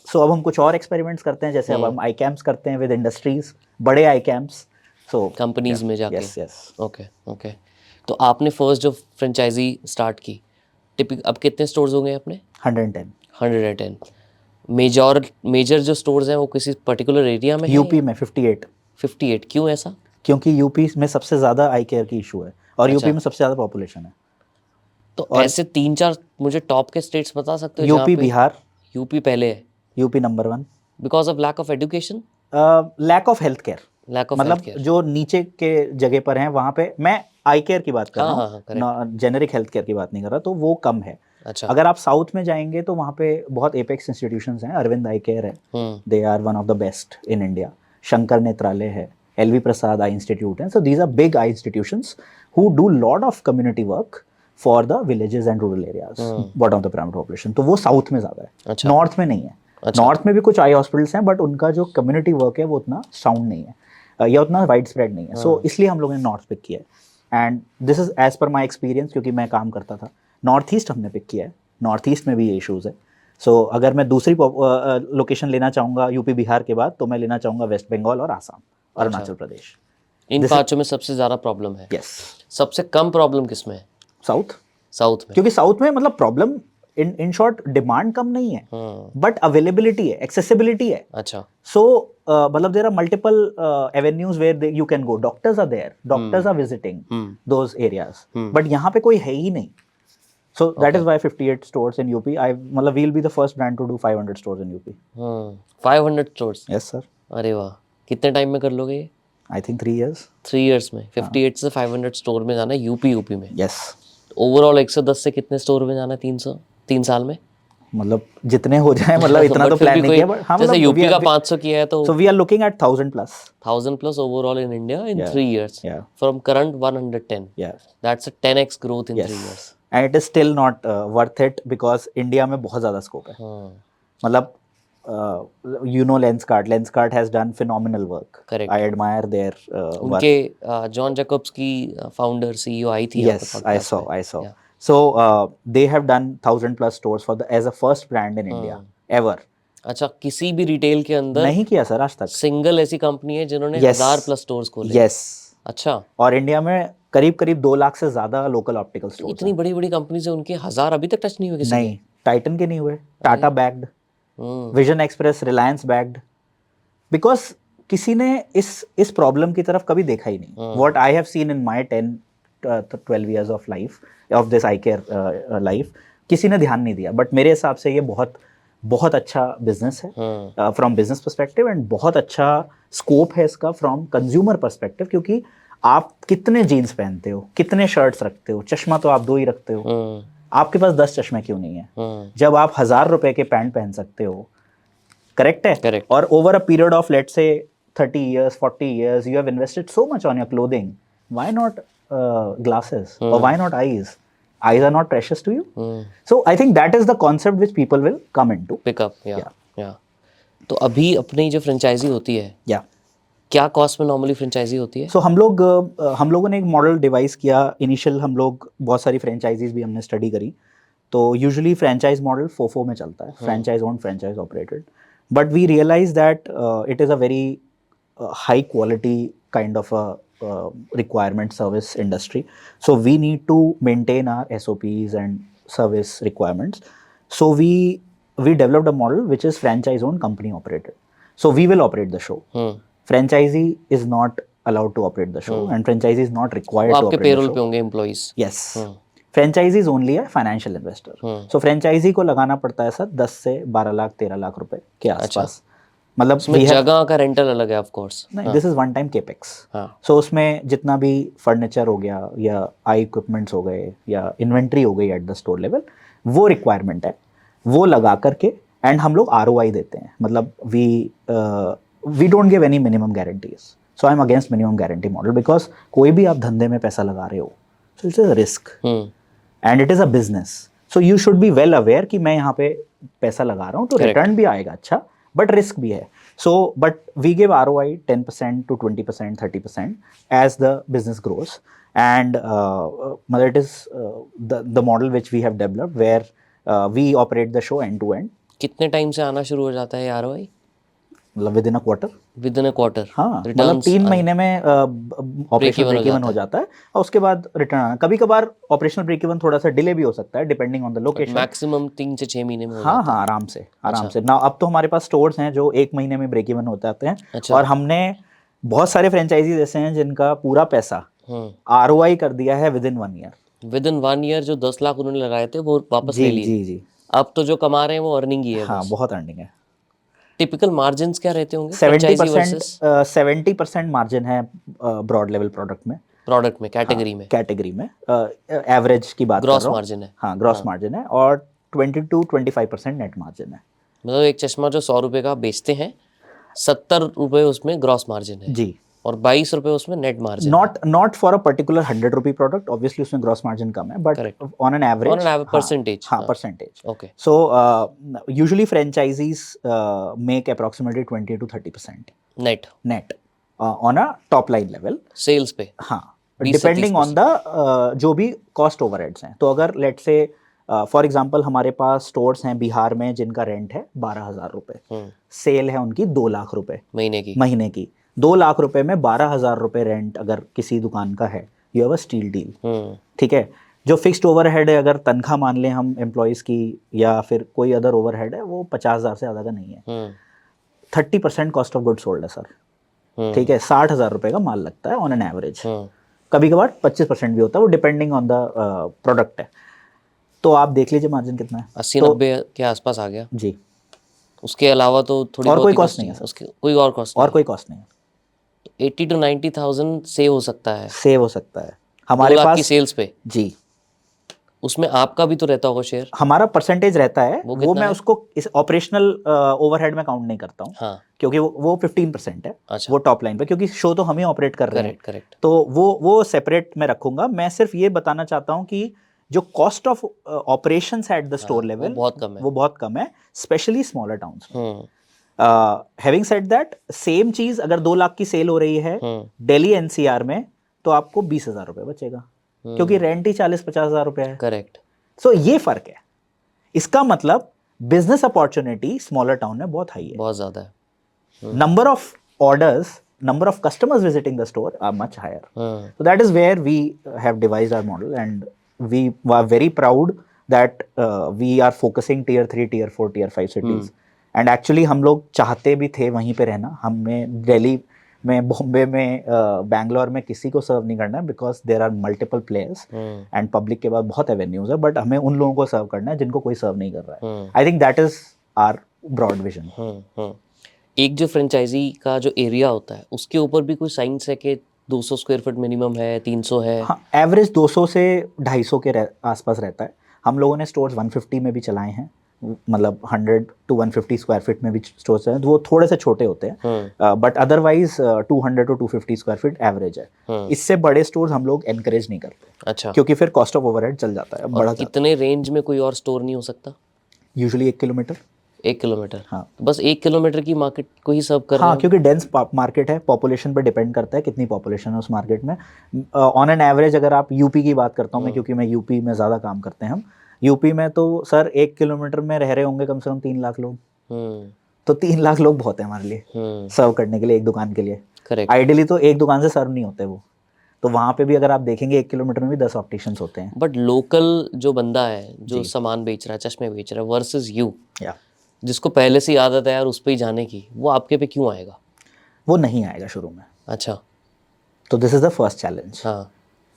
सो अब हम कुछ और एक्सपेरिमेंट्स करते हैं, जैसे अब हम आई कैम्प्स करते हैं विद इंडस्ट्रीज, बड़े आई कैम्प्स, सो कंपनीज में जाके। यस। ओके। तो आपने फर्स्ट जो फ्रेंचाइजी स्टार्ट की, टिपिक अब कितने स्टोर्स हो गए अपने? 110। मेजर जो स्टोर्स हैं वो किसी पर्टिकुलर एरिया में? यूपी में 58। क्यों ऐसा? क्योंकि यूपी में सबसे ज़्यादा आई केयर की इशू है, और यूपी में सबसे ज़्यादा पॉपुलेशन है। तो ऐसे 3-4 मुझे टॉप के स्टेट्स बता सकते हो? यूपी, बिहार। यूपी पहले है? UP number 1। Because of lack of education? Lack of health care, मतलब जो नीचे के जगह पर हैं वहाँ पे, मैं आई केयर की बात कर रहा हूँ, जेनेरिक हेल्थ केयर की बात नहीं कर रहा, तो वो कम है। अच्छा। अगर आप साउथ में जाएंगे तो वहाँ पे बहुत एपेक्स इंस्टीट्यूशंस हैं, अरविंद आई केयर है, they are one of the best in India, Sankara Nethralaya है, एलवी प्रसाद आई इंस्टीट्यूट है। So these are big eye institutions who do lot of community work for the villages and rural areas, bottom of the pyramid population. तो वो south में ज़्यादा है, north में नहीं है। नॉर्थ में भी कुछ आई हॉस्पिटल्स हैं, बट उनका जो कम्युनिटी वर्क है वो उतना साउंड नहीं है, या उतना वाइड स्प्रेड नहीं है। सो इसलिए हम लोगों ने नॉर्थ पिक किया है, and this is as per my experience, क्योंकि मैं काम करता था। नॉर्थ ईस्ट हमने पिक किया है, नॉर्थ ईस्ट में भी ये इशूज़ है। सो अगर मैं दूसरी लोकेशन लेना चाहूँगा यूपी बिहार के बाद, तो मैं लेना चाहूँगा वेस्ट बंगाल और आसाम, अरुणाचल प्रदेश। इन पांचों में सबसे ज्यादा प्रॉब्लम है। यस, सबसे कम प्रॉब्लम किसमें है? साउथ। साउथ में। क्योंकि साउथ में मतलब प्रॉब्लम इन शॉर्ट डिमांड कम नहीं है, बट अवेलेबिलिटी है, एक्सेसिबिलिटी है। अच्छा। सो मतलब there are multiple avenues where you can go, doctors are there, doctors are visiting those areas, but यहाँ पे कोई है ही नहीं। So that is why 58 stores in UP. मतलब we'll be the first brand to do 500 stores in UP. 500 stores? Yes sir. अरे वाह, कितने time में कर लोगे ये? I think 3 years. 3 इयर्स में 58 से 500 स्टोर में जाना है यूपी में। Yes. ओवरऑल 110 से कितने स्टोर में जाना है? 300, 3 साल में? मतलब जितने हो जाए, मतलब इतना But तो फिर प्लान भी नहीं कोई, किया, बट हाँ जैसे मतलब यूपी का 500 किया है तो so we are looking at 1000 plus. 1000 plus overall in India in 3 years, Yeah. From current 110। Yeah. That's a 10x growth in 3 years. And it is still not worth it because India में बहुत ज़्यादा scope है। मतलब you know Lenskart has done phenomenal work. Correct. I admire their work. उनके John Jacobs की founder CEO आई थी यहाँ पे Yes, I podcast saw, में। I saw. Yeah. So they have done 1000 plus stores as a first brand in India ever. अच्छा, किसी भी retail के अंदर नहीं किया सर आज तक। सिंगल ऐसी कंपनी है जिन्होंने Yes. 1000 प्लस स्टोर्स खोले? Yes. अच्छा, और इंडिया में करीब 2 लाख से ज्यादा लोकल ऑप्टिकल स्टोर्स इतनी बड़ी बड़ी कंपनी से उनके 1000 अभी तक टच नहीं हुए किसी नहीं, टाइटन के नहीं हुए, Tata bagged, vision express, Reliance bagged, because किसी ने इस प्रॉब्लम की तरफ कभी देखा ही नहीं। What I have seen in my 10-12 years of life, of this I care life, किसी ने ध्यान नहीं दिया। बट मेरे हिसाब से ये बहुत अच्छा बिजनेस है फ्रॉम बिजनेस पर्सपेक्टिव, एंड बहुत अच्छा स्कोप है इसका फ्रॉम कंज्यूमर पर्सपेक्टिव, क्योंकि आप कितने जीन्स पहनते हो, कितने शर्ट्स रखते हो, चश्मा तो आप 2 ही रखते हो, आपके पास 10 चश्मे क्यों नहीं है जब आप 1000 रुपए के पैंट पहन सकते हो? करेक्ट है। Correct. और over a period of let's say 30 years 40 years you have invested so much on your clothing, why not glasses or why not eyes are not precious to you? So I think that is the concept which people will come into. Pickup? या तो अभी अपनी जो franchise होती है, Yeah. क्या cost में normally franchise होती है? सो हम लोगों ने एक मॉडल डिवाइस किया। इनिशियल हम लोग बहुत सारी फ्रेंचाइजीज भी हमने स्टडी करी, तो यूजुअली फ्रेंचाइज मॉडल फोफो में चलता है, franchise owned franchise operated, but we realize that it is a very high quality kind of a requirement service industry, so we need to maintain our SOPs and service requirements. So we developed a model which is franchise owned, company operated, so we will operate the show. Franchisee is not allowed to operate the show, and franchisee is not required to आपके operate the payroll show. पे होंगे employees? Yes. Franchisee is only a financial investor. So franchisee को लगाना पड़ता है sir 10 से 12 लाख 13 लाख रुपए के आसपास। मतलब उसमें जगह का रेंटल अलग है ऑफ कोर्स। नहीं, this is one time capex. So उसमें जितना भी फर्नीचर हो गया या आई इक्विपमेंट्स हो गए या इन्वेंट्री हो गई एट द स्टोर लेवल, वो रिक्वायरमेंट है, वो लगा करके एंड हम लोग ROI देते हैं। मतलब we don't give any minimum guarantees, so I am against minimum guarantee model, because कोई भी आप धंधे में पैसा लगा रहे हो, so it's a risk and it is a business, so you should be well aware कि मैं यहाँ पे पैसा लगा रहा हूँ तो रिटर्न भी आएगा अच्छा, बट रिस्क भी है। So but we give ROI 10% to 20%, 30% as the business grows, and मतलब it is the model which we have developed where we operate the show end to end. कितने टाइम से आना शुरू हो जाता है ROI? मतलब विद इन अ क्वार्टर। हाँ, मतलब 3 महीने में ऑपरेशनल ब्रेक इवन हो जाता है, और उसके बाद रिटर्न आना। कभी कभार ऑपरेशनल ब्रेक इवन थोड़ा सा डिले भी हो सकता है depending on the location. Maximum 3 से 6 महीने में हो हाँ जाता हाँ, आराम से ना। अब तो हमारे पास स्टोर्स हैं जो 1 महीने में ब्रेक इवन हो जाते हैं, और हमने बहुत सारे फ्रेंचाइजीज ऐसे हैं जिनका पूरा पैसा ROI कर दिया है with in 1 year। With in 1 year जो 10 लाख उन्होंने लगाए थे वो वापस ले लिए। जी। अब तो जो कमा रहे हैं वो अर्निंग ही है। हाँ, बहुत अर्निंग है। टिपिकल मार्जिन्स क्या रहते होंगे फ्रेंचाइजी वर्सेस? 70% मार्जिन है ब्रॉड लेवल प्रोडक्ट में, कैटेगरी में एवरेज की बात कर रहा हूँ। ग्रॉस मार्जिन है। हाँ, ग्रॉस मार्जिन है, और 20 to 25% नेट मार्जिन है। मतलब एक चश्मा जो 100 रुपए का बेचते हैं, 70 रुपए उसमें ग्रॉस मार्जिन है जी, और 22 रुपए उसमें net margin. Not for a particular 100 rupee product, obviously उसमें ग्रॉस मार्जिन कम है, but on an average percentage. हाँ, percentage. Okay. So usually franchisees make approximately 20 to 30% net on a top line level sales पे। हाँ, depending on the जो भी cost overheads हैं। तो अगर लेट्स से फॉर एग्जांपल हमारे पास स्टोर्स हैं बिहार में जिनका रेंट है 12,000 रुपए, सेल है उनकी 2 लाख रुपए महीने की, 2 लाख रुपए में 12,000 रुपए रेंट अगर किसी दुकान का है, you have a steal deal. ठीक है, जो फिक्स्ड ओवरहेड है, अगर तनख्वाह मान लें हम एम्प्लॉयज़ की या फिर कोई अदर ओवरहेड है, वो 50,000 से ज़्यादा का नहीं है। 30% कॉस्ट ऑफ गुड सोल्ड है सर। ठीक है, 60,000 रुपए का माल लगता है ऑन एन एवरेज। कभी कभार 25% भी होता है, वो डिपेंडिंग ऑन द प्रोडक्ट है। तो आप देख लीजिए मार्जिन कितना है, 80-90 के आसपास आ गया जी। उसके अलावा तो थोड़ी और बहुत कोई ही कॉस्ट नहीं है सर, उसके कोई और कॉस्ट और कोई कॉस्ट नहीं है, 80 to 90,000 सेव हो सकता है सेव हो सकता है 2 हमारे लाख की पास सेल्स पे। जी। उसमें आपका भी तो रहता होगा शेयर। हमारा परसेंटेज रहता है, वो वो कितना मैं है? उसको इस ऑपरेशनल ओवरहेड में काउंट नहीं करता हूँ, हाँ क्योंकि वो 15% है। अच्छा वो टॉप लाइन पे, क्योंकि शो तो हम ही ऑपरेट कर रहे हैं, करेक्ट करेक्ट तो वो सेपरेट में रखूंगा। मैं सिर्फ ये बताना चाहता हूँ कि जो cost of operations at the store वो लेवल बहुत कम है। वो बहुत कम है, स्पेशली स्मॉलर टाउन्स में। हम्म हैविंग सेड दैट, सेम चीज अगर 2 लाख की सेल हो रही है दिल्ली एनसीआर में, तो आपको 20,000 रुपये बचेगा, क्योंकि रेंट ही 40-50,000 रुपये है। करेक्ट सो ये फर्क है। इसका मतलब बिजनेस अपॉर्चुनिटी स्मॉलर टाउन में बहुत हाई है, बहुत ज़्यादा है। number of orders, number of customers visiting the store are much higher. So that is where we have devised our model, and we are very proud that we are focusing tier 3, tier 4, tier 5 cities. And actually हम लोग चाहते भी थे वहीं पे रहना, हमें दिल्ली में, बॉम्बे में, बैंगलोर में किसी को सर्व नहीं करना है, because there are multiple players and public के पास बहुत एवेन्यूज है, बट हमें उन लोगों को सर्व करना है जिनको कोई सर्व नहीं कर रहा है। I think that is our broad vision. एक जो फ्रेंचाइजी का जो एरिया होता है उसके ऊपर भी कोई साइंस है कि 200 स्क्वायर फीट मिनिमम है, 300 है? हाँ, एवरेज 200 से 250 के आसपास रहता है। हम लोगों ने स्टोर्स 150 में भी चलाए हैं, मतलब 100 to 150 स्क्वायर फीट में भी स्टोर्स हैं, तो वो थोड़े से छोटे होते हैं, but otherwise 200 to 250 square feet average है। इससे बड़े स्टोर्स हम लोग एनकरेज नहीं करते, अच्छा, क्योंकि फिर कॉस्ट ऑफ ओवरहेड चल जाता है, बड़ा कितने रेंज में कोई और स्टोर नहीं हो सकता? Usually 1 kilometre. 1 किलोमीटर? हाँ, तो बस 1 किलोमीटर की मार्केट को ही सर्व कर रहे हाँ, हैं? क्योंकि डेंस मार्केट है, पॉपुलेशन पर डिपेंड करता है कितनी पॉपुलेशन है उस मार्केट में। ऑन एन एवरेज अगर आप यूपी की बात करता हूँ मैं, क्योंकि मैं यूपी में ज़्यादा काम करते हैं हम, यूपी में तो सर 1 किलोमीटर में रह रहे होंगे कम से कम 3 लाख लोग। तो 3 लाख लोग बहुत है हमारे लिए सर्व करने के लिए, एक दुकान के लिए। करेक्ट। आइडियली तो एक दुकान से सर्व नहीं होते वो, तो वहाँ पे भी अगर आप देखेंगे 1 किलोमीटर में भी 10 ऑप्टिशियंस होते हैं। बट लोकल जो बंदा है जो सामान बेच रहा है, चश्मे बेच रहा है, वर्सेस यू जिसको पहले से आदत है यार उस पे ही जाने की, वो आपके पे क्यों आएगा? वो नहीं आएगा शुरू में। अच्छा, तो this is the first challenge. हाँ,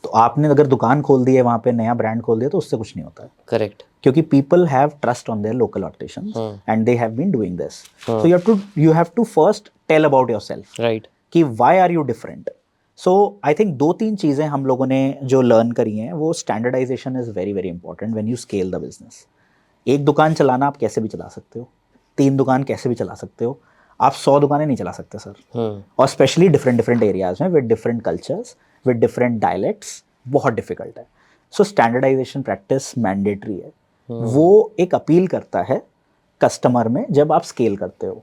तो आपने अगर दुकान खोल दी है वहाँ पे, नया ब्रांड खोल दिया, तो उससे कुछ नहीं होता है, करेक्ट, क्योंकि people have trust on their local opticians and they have been doing this. So you have to first tell about yourself, right, कि why are you different. So I think 2-3 चीज़ें हम लोगों ने जो लर्न करी हैं, वो standardization is very very important when you scale the business. एक दुकान चलाना आप कैसे भी चला सकते हो, 3 दुकान कैसे भी चला सकते हो, आप 100 दुकानें नहीं चला सकते सर। और स्पेशली डिफरेंट डिफरेंट एरियाज में with different cultures, with different dialects, बहुत डिफिकल्ट है। सो स्टैंडर्डाइजेशन प्रैक्टिस मैंडेटरी है। वो एक अपील करता है कस्टमर में जब आप स्केल करते हो।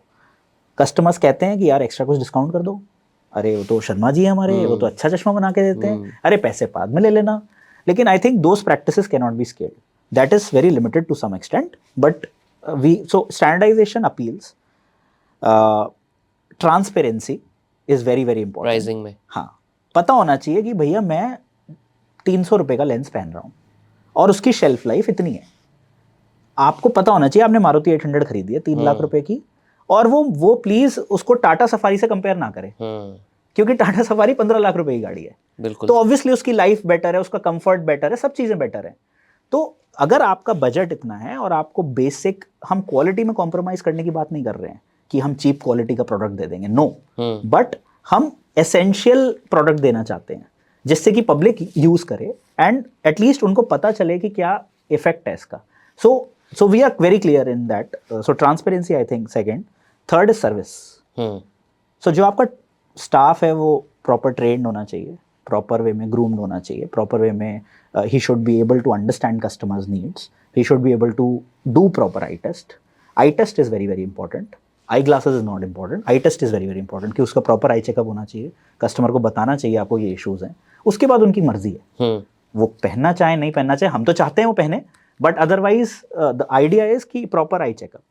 कस्टमर्स कहते हैं कि यार एक्स्ट्रा कुछ डिस्काउंट कर दो, अरे वो तो शर्मा जी है हमारे, वो तो अच्छा चश्मा बना के देते हैं, अरे पैसे बाद में ले लेना। लेकिन I think those practices can not be scaled, that is very limited to some extent, but so standardization appeals, transparency is very very important. Pricing में हाँ, पता होना चाहिए कि भैया मैं 300 रुपये का लेंस पहन रहा हूँ और उसकी शेल्फ लाइफ इतनी है। आपको पता होना चाहिए, आपने मारुति 800 खरीदी है 3 लाख रुपए की, और वो प्लीज उसको टाटा सफारी से कंपेयर ना करें, क्योंकि टाटा सफारी 15 लाख रुपए की गाड़ी है। बिल्कुल। तो ऑब्वियसली उसकी लाइफ बेटर है, उसका कंफर्ट बेटर है, सब चीज़ें बेटर है। तो अगर आपका बजट इतना है और आपको बेसिक, हम क्वालिटी में कॉम्प्रोमाइज करने की बात नहीं कर रहे हैं कि हम चीप क्वालिटी का प्रोडक्ट दे देंगे, नो, बट हम एसेंशियल प्रोडक्ट देना चाहते हैं जिससे कि पब्लिक यूज करे एंड एटलीस्ट उनको पता चले कि क्या इफेक्ट है इसका। So we are very clear in that. So transparency I think second. Third is service. So जो आपका स्टाफ है वो प्रॉपर ट्रेंड होना चाहिए, प्रॉपर वे में ग्रूम्ड होना चाहिए, प्रॉपर वे में he should be able to understand customers' needs, he should be able to do proper eye test. Eye test is very very important. Eyeglasses is not important, eye test is very very important कि उसका proper eye checkup होना चाहिए, customer को बताना चाहिए आपको ये issues हैं, उसके बाद उनकी मर्जी है वो पहनना चाहे नहीं पहनना चाहे। हम तो चाहते हैं वो पहने, but otherwise the idea is कि proper eye checkup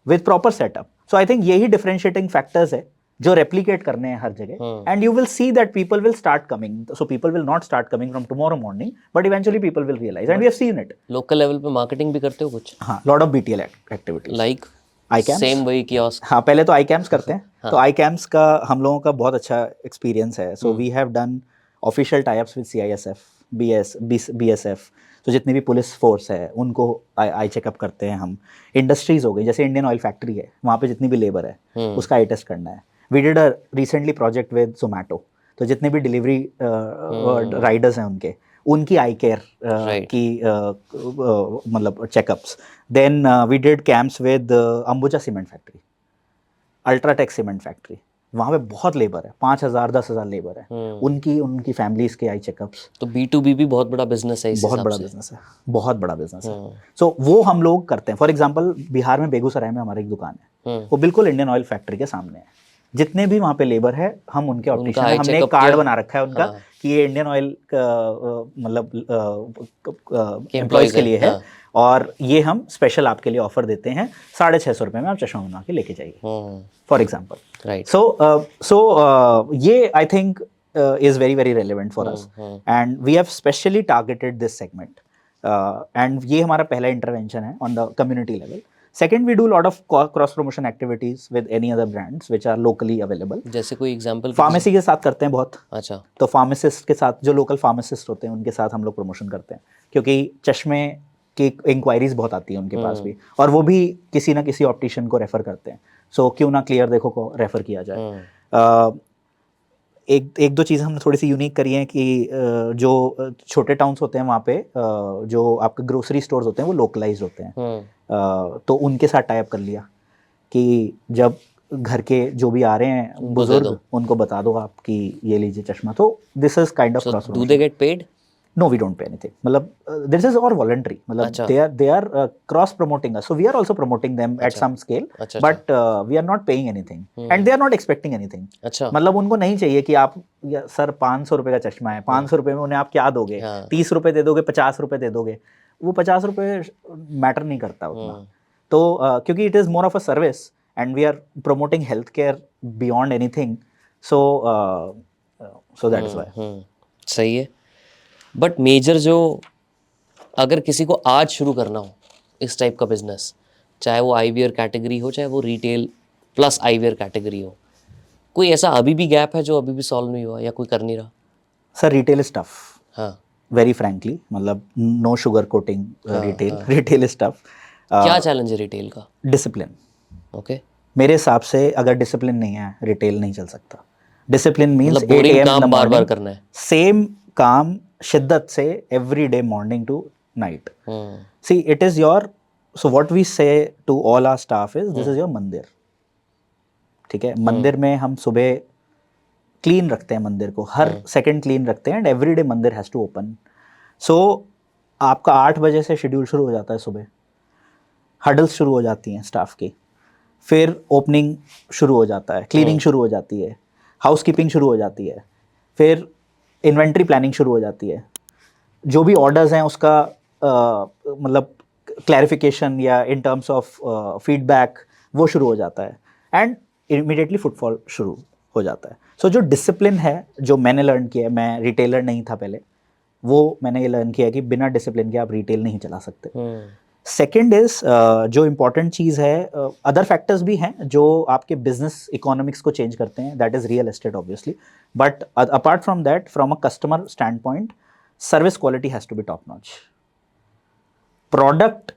with proper setup. So I think यही डिफरेंशिएटिंग फैक्टर्स है जो रेप्लिकेट करने हैं हर जगह, and you will see that people will start coming. So people will not start coming from tomorrow morning, but eventually people will realise, and we have seen it. Local level पे marketing भी करते हो कुछ? हाँ, lot of BTL activities. Like iCamps. Same वही kiosk? हाँ, पहले तो iCamps करते हैं. तो iCamps का हम लोगों का बहुत अच्छा एक्सपीरियंस है. So we have done official types with CISF, BSF. तो जितनी भी पुलिस फोर्स है उनको आई चेकअप करते हैं हम. इंडस्ट्रीज हो गई, जैसे इंडियन ऑयल फैक्ट्री है, वहाँ पे जितनी भी लेबर है उसका आई टेस्ट करना है. We did a recently project with Zomato. तो जितने भी डिलीवरी राइडर्स हैं उनकी आई केयर की मतलब checkups. Then we did camps with Ambuja cement factory, UltraTech cement factory. वहाँ पे बहुत लेबर है, 5,000 10,000 लेबर है. उनकी फैमिलीज के आई चेकअप्स. तो B2B भी बहुत बड़ा बिजनेस है इस बहुत हिसाब बड़ा से। बिजनेस है, बहुत बड़ा बिजनेस है. सो वो हम लोग करते हैं. फॉर एग्जांपल बिहार में बेगूसराय में हमारी एक दुकान है, वो बिल्कुल इंडियन ऑयल फैक्ट्री के सामने है. जितने भी वहाँ पे लेबर है, हम उनके ऑप्टिशियन हैं. हमने एक कार्ड बना रखा है उनका कि ये इंडियन ऑयल मतलब एम्प्लॉयज के लिए है, और ये हम स्पेशल आपके लिए ऑफर देते हैं, 650 रुपये में आप चश्मा बना के लेके जाइए, फॉर एग्जाम्पल. राइट. So ये I think is very very relevant for us, and we have specially targeted this segment, and ये हमारा पहला intervention है on the community level. Second, we do a lot of cross promotion activities with any other brands which are locally available. जैसे कोई example? Pharmacy के साथ करते हैं बहुत. अच्छा. तो फार्मासिस्ट के साथ, जो लोकल फार्मासिस्ट होते हैं उनके साथ हम लोग प्रमोशन करते हैं, क्योंकि चश्मे की इंक्वायरीज बहुत आती है उनके पास भी, और वो भी किसी ना किसी ऑप्टिशियन को रेफर करते हैं. सो क्यों ना क्लियर देखो को रेफर किया जाए. एक दो चीज़ें हमने थोड़ी सी यूनिक करी हैं कि जो छोटे टाउन्स होते हैं वहाँ पे जो आपके ग्रोसरी स्टोर्स होते हैं वो लोकलाइज होते हैं. तो उनके साथ टाई अप कर लिया कि जब घर के जो भी आ रहे हैं बुजुर्ग, उनको बता दो आप कि ये लीजिए चश्मा. तो this is kind of cross. Do they get paid? No, we don't pay anything. मतलब this is all voluntary. मतलब they are cross promoting us. So we are also promoting them at some scale. But we are not paying anything. And they are not expecting anything. मतलब उनको नहीं चाहिए कि आप sir 500 रुपए का चश्मा है, 500 रुपए में उन्हें आप क्या दोगे? 30 रुपए दे दोगे, 50 रुपए दे दोगे. वो 50 रुपए मैटर नहीं करता उतना. तो क्योंकि it is more of a service and we are promoting healthcare beyond anything. So that is why. सही है. बट मेजर जो, अगर किसी को आज शुरू करना हो इस टाइप का बिजनेस, चाहे वो आईवीआर कैटेगरी हो, चाहे वो रिटेल प्लस आईवीआर कैटेगरी हो, कोई ऐसा अभी भी गैप है जो अभी भी सॉल्व नहीं हुआ या कोई कर नहीं रहा? Sir retail is tough. हाँ, वेरी फ्रैंकली, मतलब no sugar coating retail is tough. क्या चैलेंज है रिटेल का? डिसिप्लिन. ओके. मेरे हिसाब से अगर डिसिप्लिन नहीं है रिटेल नहीं चल सकता. डिसिप्लिन मीन्स 8 AM बार करना है, सेम काम शिद्दत से every day morning to night. See it is your, so what we say to all our staff is this is your mandir. ठीक है, मंदिर में हम सुबह क्लीन रखते हैं मंदिर को, हर सेकंड क्लीन रखते हैं, एंड एवरी डे मंदिर हैज टू ओपन. सो आपका 8 बजे से शेड्यूल शुरू हो जाता है सुबह, हडल्स शुरू हो जाती हैं स्टाफ की, फिर ओपनिंग शुरू हो जाता है, क्लीनिंग शुरू हो जाती है, हाउसकीपिंग शुरू हो जाती है, फिर इन्वेंट्री प्लानिंग शुरू हो जाती है, जो भी ऑर्डर्स हैं उसका मतलब क्लैरिफिकेशन या इन टर्म्स ऑफ फीडबैक वो शुरू हो जाता है, एंड इमीडिएटली फुटफॉल शुरू हो जाता है. सो जो डिसिप्लिन है जो मैंने लर्न किया है, मैं रिटेलर नहीं था पहले, वो मैंने ये लर्न किया कि बिना डिसिप्लिन के आप रिटेल नहीं चला सकते. सेकेंड इज जो इम्पॉर्टेंट चीज़ है, अदर फैक्टर्स भी हैं जो आपके बिजनेस इकोनॉमिक्स को चेंज करते हैं, that is real estate obviously, but apart from that, from a customer stand point, service quality has to be top notch. Product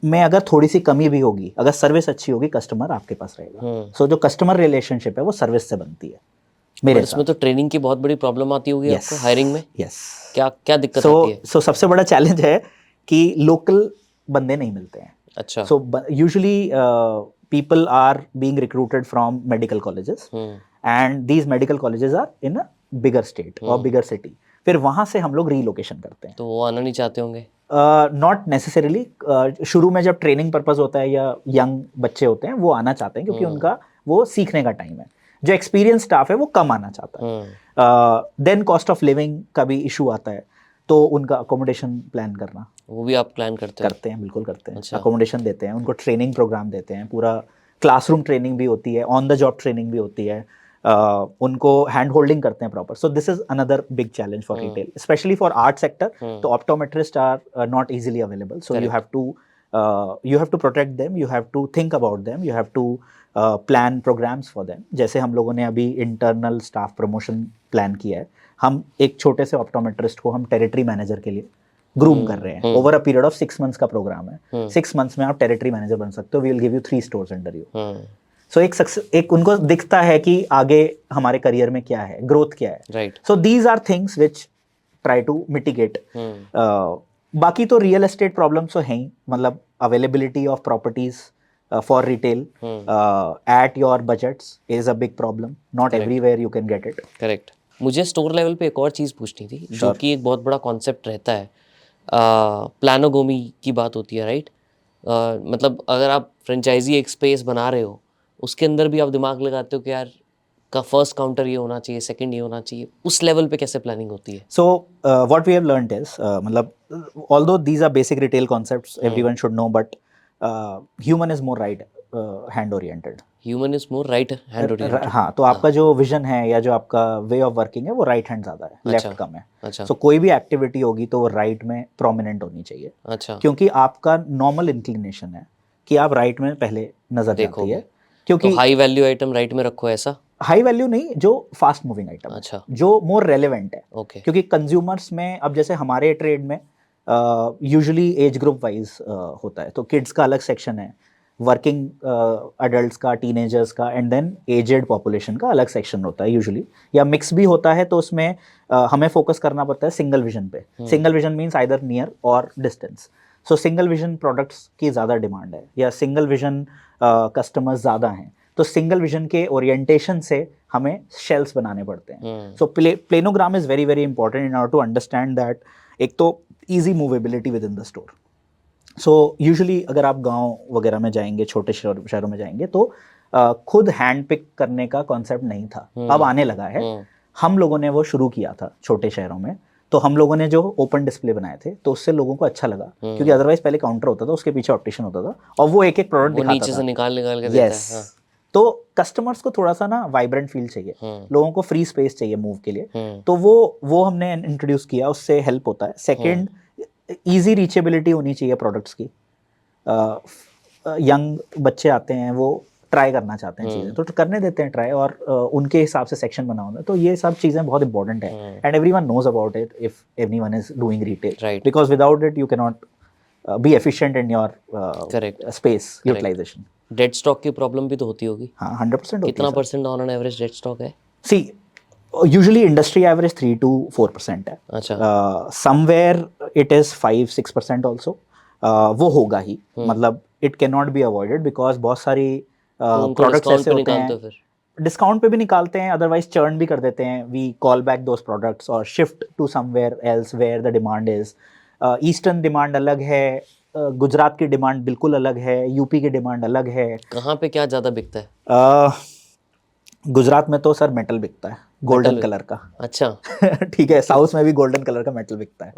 में अगर थोड़ी सी कमी भी होगी, अगर सर्विस अच्छी होगी, कस्टमर आपके पास रहेगा. सो जो कस्टमर रिलेशनशिप है वो सर्विस से बनती है मेरे. इसमें तो ट्रेनिंग की बहुत बड़ी प्रॉब्लम आती होगी आपको हायरिंग में. यस. क्या क्या दिक्कत आती है? सो सबसे बड़ा चैलेंज है कि लोकल बंदे नहीं मिलते हैं. अच्छा. So usually people are being recruited from medical colleges, and these medical colleges are in a bigger state और बिगर सिटी. फिर वहाँ से हम लोग रीलोकेशन करते हैं. तो वो आना नहीं चाहते होंगे? Not necessarily. शुरू में जब ट्रेनिंग पर्पस होता है या यंग बच्चे होते हैं वो आना चाहते हैं, क्योंकि उनका वो सीखने का टाइम है. जो एक्सपीरियंस स्टाफ है वो कम आना चाहता है. देन कॉस्ट ऑफ लिविंग का भी इशू आता है, तो उनका अकोमोडेशन प्लान करना, वो भी आप प्लान करते हैं? बिल्कुल करते हैं. अकोमोडेशन देते हैं उनको, ट्रेनिंग प्रोग्राम देते हैं, पूरा क्लासरूम ट्रेनिंग भी होती है, ऑन द जॉब ट्रेनिंग भी होती है, उनको हैंड होल्डिंग करते हैं proper. So this is another big challenge for retail, specially for art sector. तो optometrist are not easily available, so you have to protect them, you have to think about them, you have to plan programs for them. जैसे हम लोगों ने अभी internal staff promotion plan किया है, हम एक छोटे से ऑप्टोमेट्रिस्ट को हम टेरिटरी मैनेजर के लिए ग्रूम कर रहे हैं. Over a period of 6 months का प्रोग्राम है. 6 months में आप टेरिटरी मैनेजर बन सकते हो. We will give you 3 stores under you. So एक उनको दिखता है कि आगे हमारे करियर में क्या है, ग्रोथ क्या है. Right. So these are things which try to mitigate. बाकी तो रियल एस्टेट प्रॉब्लम्स तो हैं ही, मतलब availability of properties for retail at your budgets is a big problem. Not everywhere you can get it. Correct. मुझे store level पे एक और चीज़ पूछनी थी, जो कि एक बहुत बड़ा कॉन्सेप्ट रहता है. प्लानोगोमी की बात होती है, राइट? मतलब अगर आप फ्रेंचाइजी एक स्पेस बना रहे हो, उसके अंदर भी आप दिमाग लगाते हो कि यार का फर्स्ट काउंटर ये होना चाहिए, सेकंड ये होना चाहिए. उस लेवल पे कैसे प्लानिंग होती है? So what we have learned is, मतलब although these are basic retail concepts everyone should know, but human is more right hand oriented. Human is more right hand oriented. हाँ, तो आपका जो विजन है या जो आपका वे ऑफ वर्किंग है वो राइट हैंड ज़्यादा है, लेफ्ट कम है. अच्छा. सो कोई भी एक्टिविटी होगी तो वो राइट में प्रोमिनेंट होनी चाहिए. अच्छा. क्योंकि आपका नॉर्मल इंक्लिनेशन है कि आप राइट में पहले नजर जाती है. क्योंकि तो हाई वैल्यू आइटम राइट में रखो, ऐसा? हाई वैल्यू नहीं, जो फास्ट मूविंग आइटम. अच्छा. जो मोर रेलेवेंट है. ओके. क्योंकि कंज्यूमर्स में अब जैसे हमारे ट्रेड में यूजुअली एज ग्रुप वाइज होता है. तो किड्स का अलग सेक्शन है, वर्किंग अडल्ट्स का, टीनेजर्स का, एंड देन एजेड पॉपुलेशन का अलग सेक्शन होता है यूजुअली, या मिक्स भी होता है. तो उसमें हमें फोकस करना पड़ता है सिंगल विजन पे. Single vision means either near और distance. So single vision products की ज़्यादा डिमांड है, या सिंगल विजन कस्टमर्स ज़्यादा हैं. तो सिंगल विजन के ओरिएंटेशन से हमें शेल्फ्स बनाने पड़ते हैं. So planogram is very very important in order to understand that. एक तो easy movability within the store. So usually अगर आप गांव वगैरह में जाएंगे, छोटे शहरों में जाएंगे, तो खुद हैंड पिक करने का कॉन्सेप्ट नहीं था. अब आने लगा है. हम लोगों ने वो शुरू किया था छोटे शहरों में. तो हम लोगों ने जो ओपन डिस्प्ले बनाए थे, तो उससे लोगों को अच्छा लगा, क्योंकि अदरवाइज पहले काउंटर होता था, उसके पीछे ऑप्टिशियन होता था, और वो एक एक प्रोडक्ट दिखाता नीचे था. से निकाल के देता है. हाँ. तो कस्टमर्स को थोड़ा सा ना वाइब्रेंट फील चाहिए, लोगों को फ्री स्पेस चाहिए मूव के लिए. तो वो हमने इंट्रोड्यूस किया, उससे हेल्प होता है. सेकंड, इजी रीचेबिलिटी होनी चाहिए प्रोडक्ट्स की. यंग बच्चे आते हैं, वो ट्राई करना चाहते हैं चीज़ें, तो करने देते हैं ट्राई, और उनके हिसाब से सेक्शन बना होता है. तो ये सब चीज़ें बहुत इंपॉर्टेंट है, and everyone knows about it if everyone is doing retail, because without it you can not be efficient in your space utilization. Dead stock की प्रॉब्लम भी तो होती होगी. हाँ, 100% होती है. कितना % on an average dead stock है? सी, यूजुअली इंडस्ट्री एवरेज 3 to 4% है. अच्छा. Somewhere it is 5-6% also. वो होगा ही, मतलब it can not be avoided, because बहुत सारी प्रोडक्ट्स ऐसे होते हैं, डिस्काउंट पे भी निकालते हैं, अदरवाइज चर्न भी कर देते हैं. We call back those products और shift to somewhere else where the demand is. Eastern demand अलग है, गुजरात की डिमांड बिल्कुल अलग है, यूपी की डिमांड अलग है. कहाँ पे क्या ज़्यादा बिकता है? गुजरात में तो सर मेटल बिकता है, गोल्डन कलर का. अच्छा. ठीक है, साउथ में भी गोल्डन कलर का मेटल बिकता है,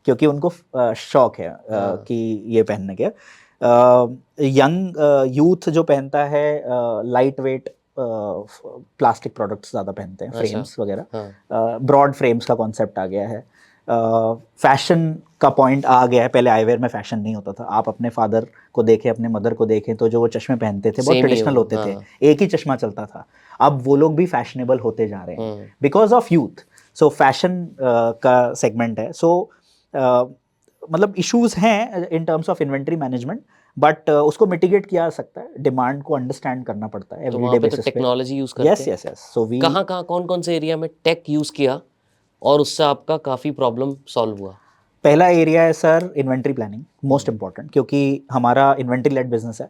क्योंकि उनको शौक है कि ये पहनने के. यंग यूथ जो पहनता है लाइट वेट प्लास्टिक प्रोडक्ट्स ज़्यादा पहनते हैं, फ्रेम्स वगैरह. ब्रॉड फ्रेम्स का कॉन्सेप्ट आ गया है. फैशन का पॉइंट आ गया है. पहले आईवेयर में फैशन नहीं होता था. आप अपने फादर को देखें, अपने मदर को देखें, तो जो वो चश्मे पहनते थे बहुत ट्रेडिशनल होते थे, एक ही चश्मा चलता था. अब वो लोग भी फैशनेबल होते जा रहे हैं because of youth. So fashion का सेगमेंट है. सो मतलब इश्यूज हैं in terms of inventory management, but उसको मिटिगेट किया जा सकता है. डिमांड को अंडरस्टैंड करना पड़ता है एवरीडे बेसिस पे. टेक्नोलॉजी यूज करते हैं. Yes yes yes. So we कहाँ कौन से एरिया में टेक यूज किया और उससे आपका काफ़ी प्रॉब्लम सॉल्व हुआ? पहला एरिया है sir inventory planning, most important, क्योंकि हमारा इन्वेंट्री लेड बिजनेस है.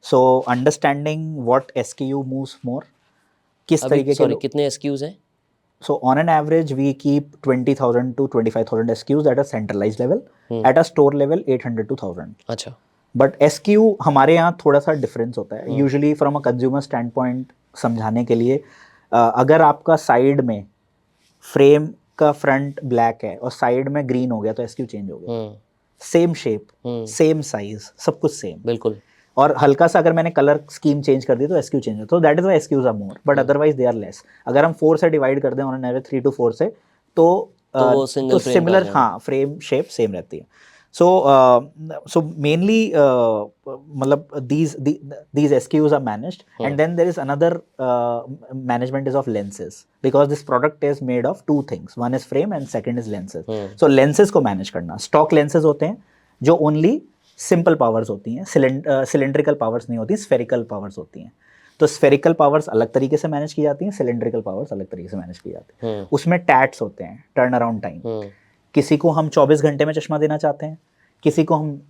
So understanding what SKU moves more, किस तरीके के. कितने एसक्यूज हैं? So on an average we keep 20,000 to 25,000 SKUs at a centralized level. At a store level 800 to 1,000. अच्छा. But SKU हमारे यहाँ थोड़ा सा डिफरेंस होता है. Usually from a consumer stand point समझाने के लिए, अगर आपका साइड में फ्रेम का फ्रंट ब्लैक है और साइड में ग्रीन हो गया तो SKU चेंज हो गया. सेम शेप, सेम साइज, सब कुछ सेम. बिल्कुल. और हल्का सा अगर मैंने कलर स्कीम चेंज कर दी तो एसक्यू चेंज होता है, तो that is why excuses are more, but otherwise they are less. अगर हम 4 से डिवाइड कर दें ऑन एन एवरेज 3 to 4 से, तो तो वो single frame सिमिलर, का हाँ, फ्रेम शेप सेम रहती है। सो मेनली मतलब these SKUs are managed, and then there is another management is of lenses, because this product is made of two things, one is frame and second is lenses. So lenses को manage करना, stock lenses होते हैं जो only simple powers होती हैं, cylindrical powers नहीं होती, spherical powers होती हैं। तो स्फेरिकल पावर्स अलग तरीके से मैनेज की जाती हैं, सिलेंड्रिकल पावर्स अलग तरीके से मैनेज की जाती हैं। उसमें टैट्स होते हैं, टर्न अराउंड टाइम। किसी को हम 24 घंटे में चश्मा देना चाहते हैं, किसी को हम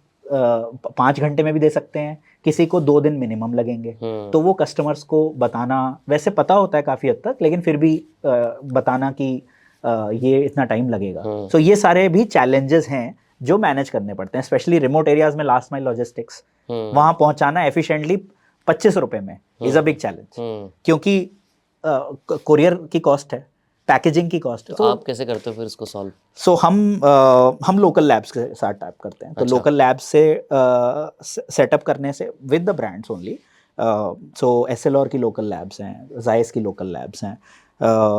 5 घंटे में भी दे सकते हैं, किसी को 2 दिन मिनिमम लगेंगे। तो वो कस्टमर्स को बताना, वैसे पता होता है काफ़ी हद तक, लेकिन फिर भी बताना कि ये इतना टाइम लगेगा। सो ये सारे भी चैलेंजेस हैं जो मैनेज करने पड़ते हैं, स्पेशली रिमोट एरियाज में लास्ट माइल लॉजिस्टिक्स, वहाँ पहुँचाना एफिशिएंटली 25 रुपए में इज़ अ बिग चैलेंज, क्योंकि कुरियर की कॉस्ट है, पैकेजिंग की कॉस्ट है। तो आप कैसे करते हो फिर इसको सॉल्व? सो हम लोकल लैब्स के साथ टैप करते हैं। तो लोकल लैब्स से सेटअप करने से with the brands only. So SLR की लोकल लैब्स हैं, जायस की लोकल लैब्स हैं,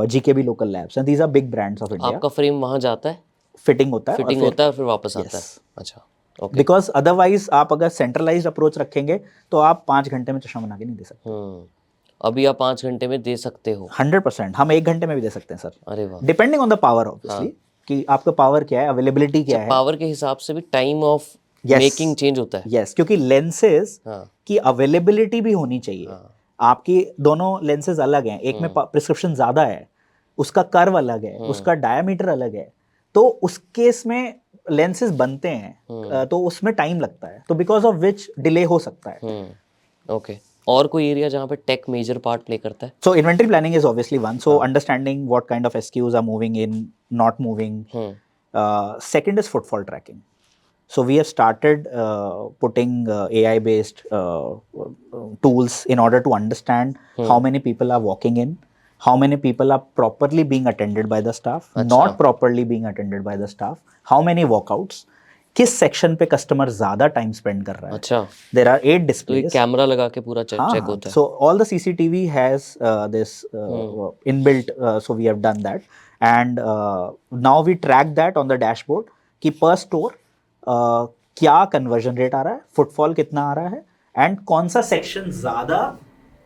जीके भी लोकल लैब्स हैं। These are big brands of India. आपका फ्रेम वहाँ जाता है, फिटिंग होता है, फिटिंग होता है और फिर वापस आता है। अच्छा, ओके। बिकॉज अदरवाइज आप अगर सेंट्रलाइज्ड अप्रोच रखेंगे तो आप 5 घंटे में चश्मा बना के नहीं दे सकते। अभी आप 5 घंटे में दे सकते हो? 100%। हम 1 घंटे में भी दे सकते हैं सर। अरे वाह। Depending on the power obviously, कि आपका पावर क्या है, अवेलेबिलिटी क्या है। पावर के हिसाब से भी टाइम ऑफ मेकिंग चेंज होता है। यस, क्योंकि लेंसेज की अवेलेबिलिटी भी होनी चाहिए। आपकी दोनों लेंसेज अलग हैं, एक में प्रिस्क्रिप्शन ज्यादा है, उसका कर्व अलग है, उसका डायमीटर अलग है, तो उस केस में लेंसेज बनते हैं तो उसमें टाइम लगता है, तो बिकॉज ऑफ विच डिले हो सकता है। ओके। और कोई एरिया जहाँ पे टेक मेजर पार्ट प्ले करता है? So inventory planning is obviously one. So understanding what kind of SKUs are moving in, not moving. Second is footfall tracking. So we have started putting AI-based tools in order to understand how many people are walking in, how many people are properly being attended by the staff, not properly being attended by the staff, how many walkouts, किस section पे customer ज्यादा time spend कर रहा है। अच्छा, there are 8 displays. तो camera लगा के पूरा चेक होता है। So all the CCTV has this inbuilt, so we have done that, and now we track that on the dashboard कि पर स्टोर क्या कन्वर्जन रेट आ रहा है, फुटफॉल कितना आ रहा है, एंड कौन सा सेक्शन ज्यादा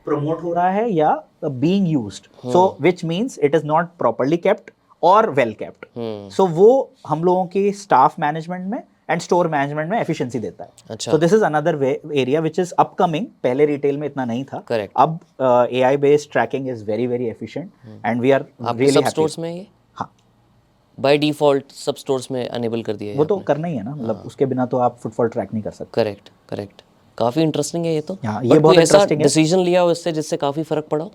प्रमोट हो रहा है या being used, so which means it is not properly kept और वेल केप्ट। सो वो हम लोगों की स्टाफ मैनेजमेंट में एंड स्टोर मैनेजमेंट में एफिशिएंसी देता है। So this is another area which is upcoming. पहले रिटेल में इतना नहीं था। Correct. अब AI based tracking is very very efficient and we are really happy. सब स्टोर्स में ये हाँ, बाय डिफॉल्ट सब स्टोर्स में अनेबल कर दिया है। वो तो करना ही है ना, मतलब उसके बिना तो आप फुटफॉल ट्रैक नहीं कर सकते। Correct, correct. काफी इंटरेस्टिंग है ये तो। हाँ, ये बहुत इंटरेस्टिंग है। डिसीजन लिया हो इससे जिससे काफी फर्क पड़ा?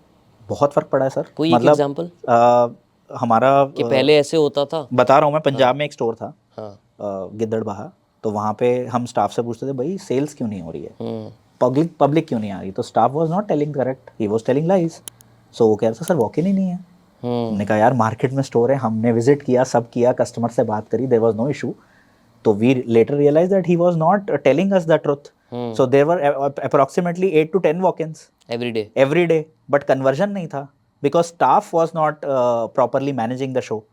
बहुत फर्क पड़ा है सर। कोई एक एग्जांपल हमारा कि पहले ऐसे होता था? बता रहा हूँ मैं, पंजाब में एक स्टोर था, हाँ, गिद्दड़बाहा। तो वहाँ पे हम स्टाफ से पूछते थे, भाई सेल्स क्यों नहीं हो रही है, पब्लिक क्यों नहीं आ रही, तो staff was not telling correct, he was telling lies. So वो कह रहा था सर वॉक इन ही नहीं है। हमने कहा यार मार्केट में स्टोर है, हमने विजिट किया, सब किया, कस्टमर से बात करी, देयर वाज नो इशू। तो we later realise that he was not telling us the truth. So there were approximately 8 to 10 walk ins every day, but conversion नहीं था because staff was not properly managing the show.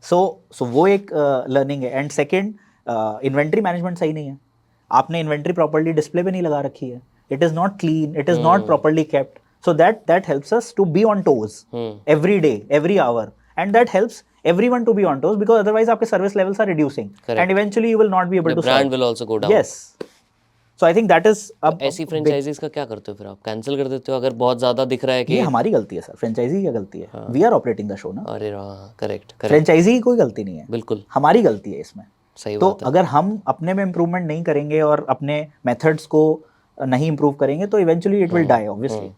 So वो एक learning है। And second, inventory management सही नहीं है। आपने inventory properly display पे नहीं लगा रखी है, it is not clean, it is not properly kept, so that helps us to be on toes every day, every hour, and that helps everyone to be on toes, because otherwise आपके service levels are reducing. Correct. And eventually you will not be able to brand serve. Will also go down. Yes. So I think that is अब ऐसी franchises का क्या करते हो फिर आप? Cancel कर देते हो अगर बहुत ज्यादा दिख रहा है कि? ये हमारी गलती है सर, फ्रेंचाइजी की गलती है। We are operating the show ना। अरे करेक्ट, फ्रेंचाइजी की कोई गलती नहीं है, बिल्कुल हमारी गलती है इसमें। सही तो बात है। अगर हम अपने में इम्प्रूवमेंट नहीं करेंगे और अपने मेथड्स को नहीं इम्प्रूव करेंगे तो eventually it will die obviously.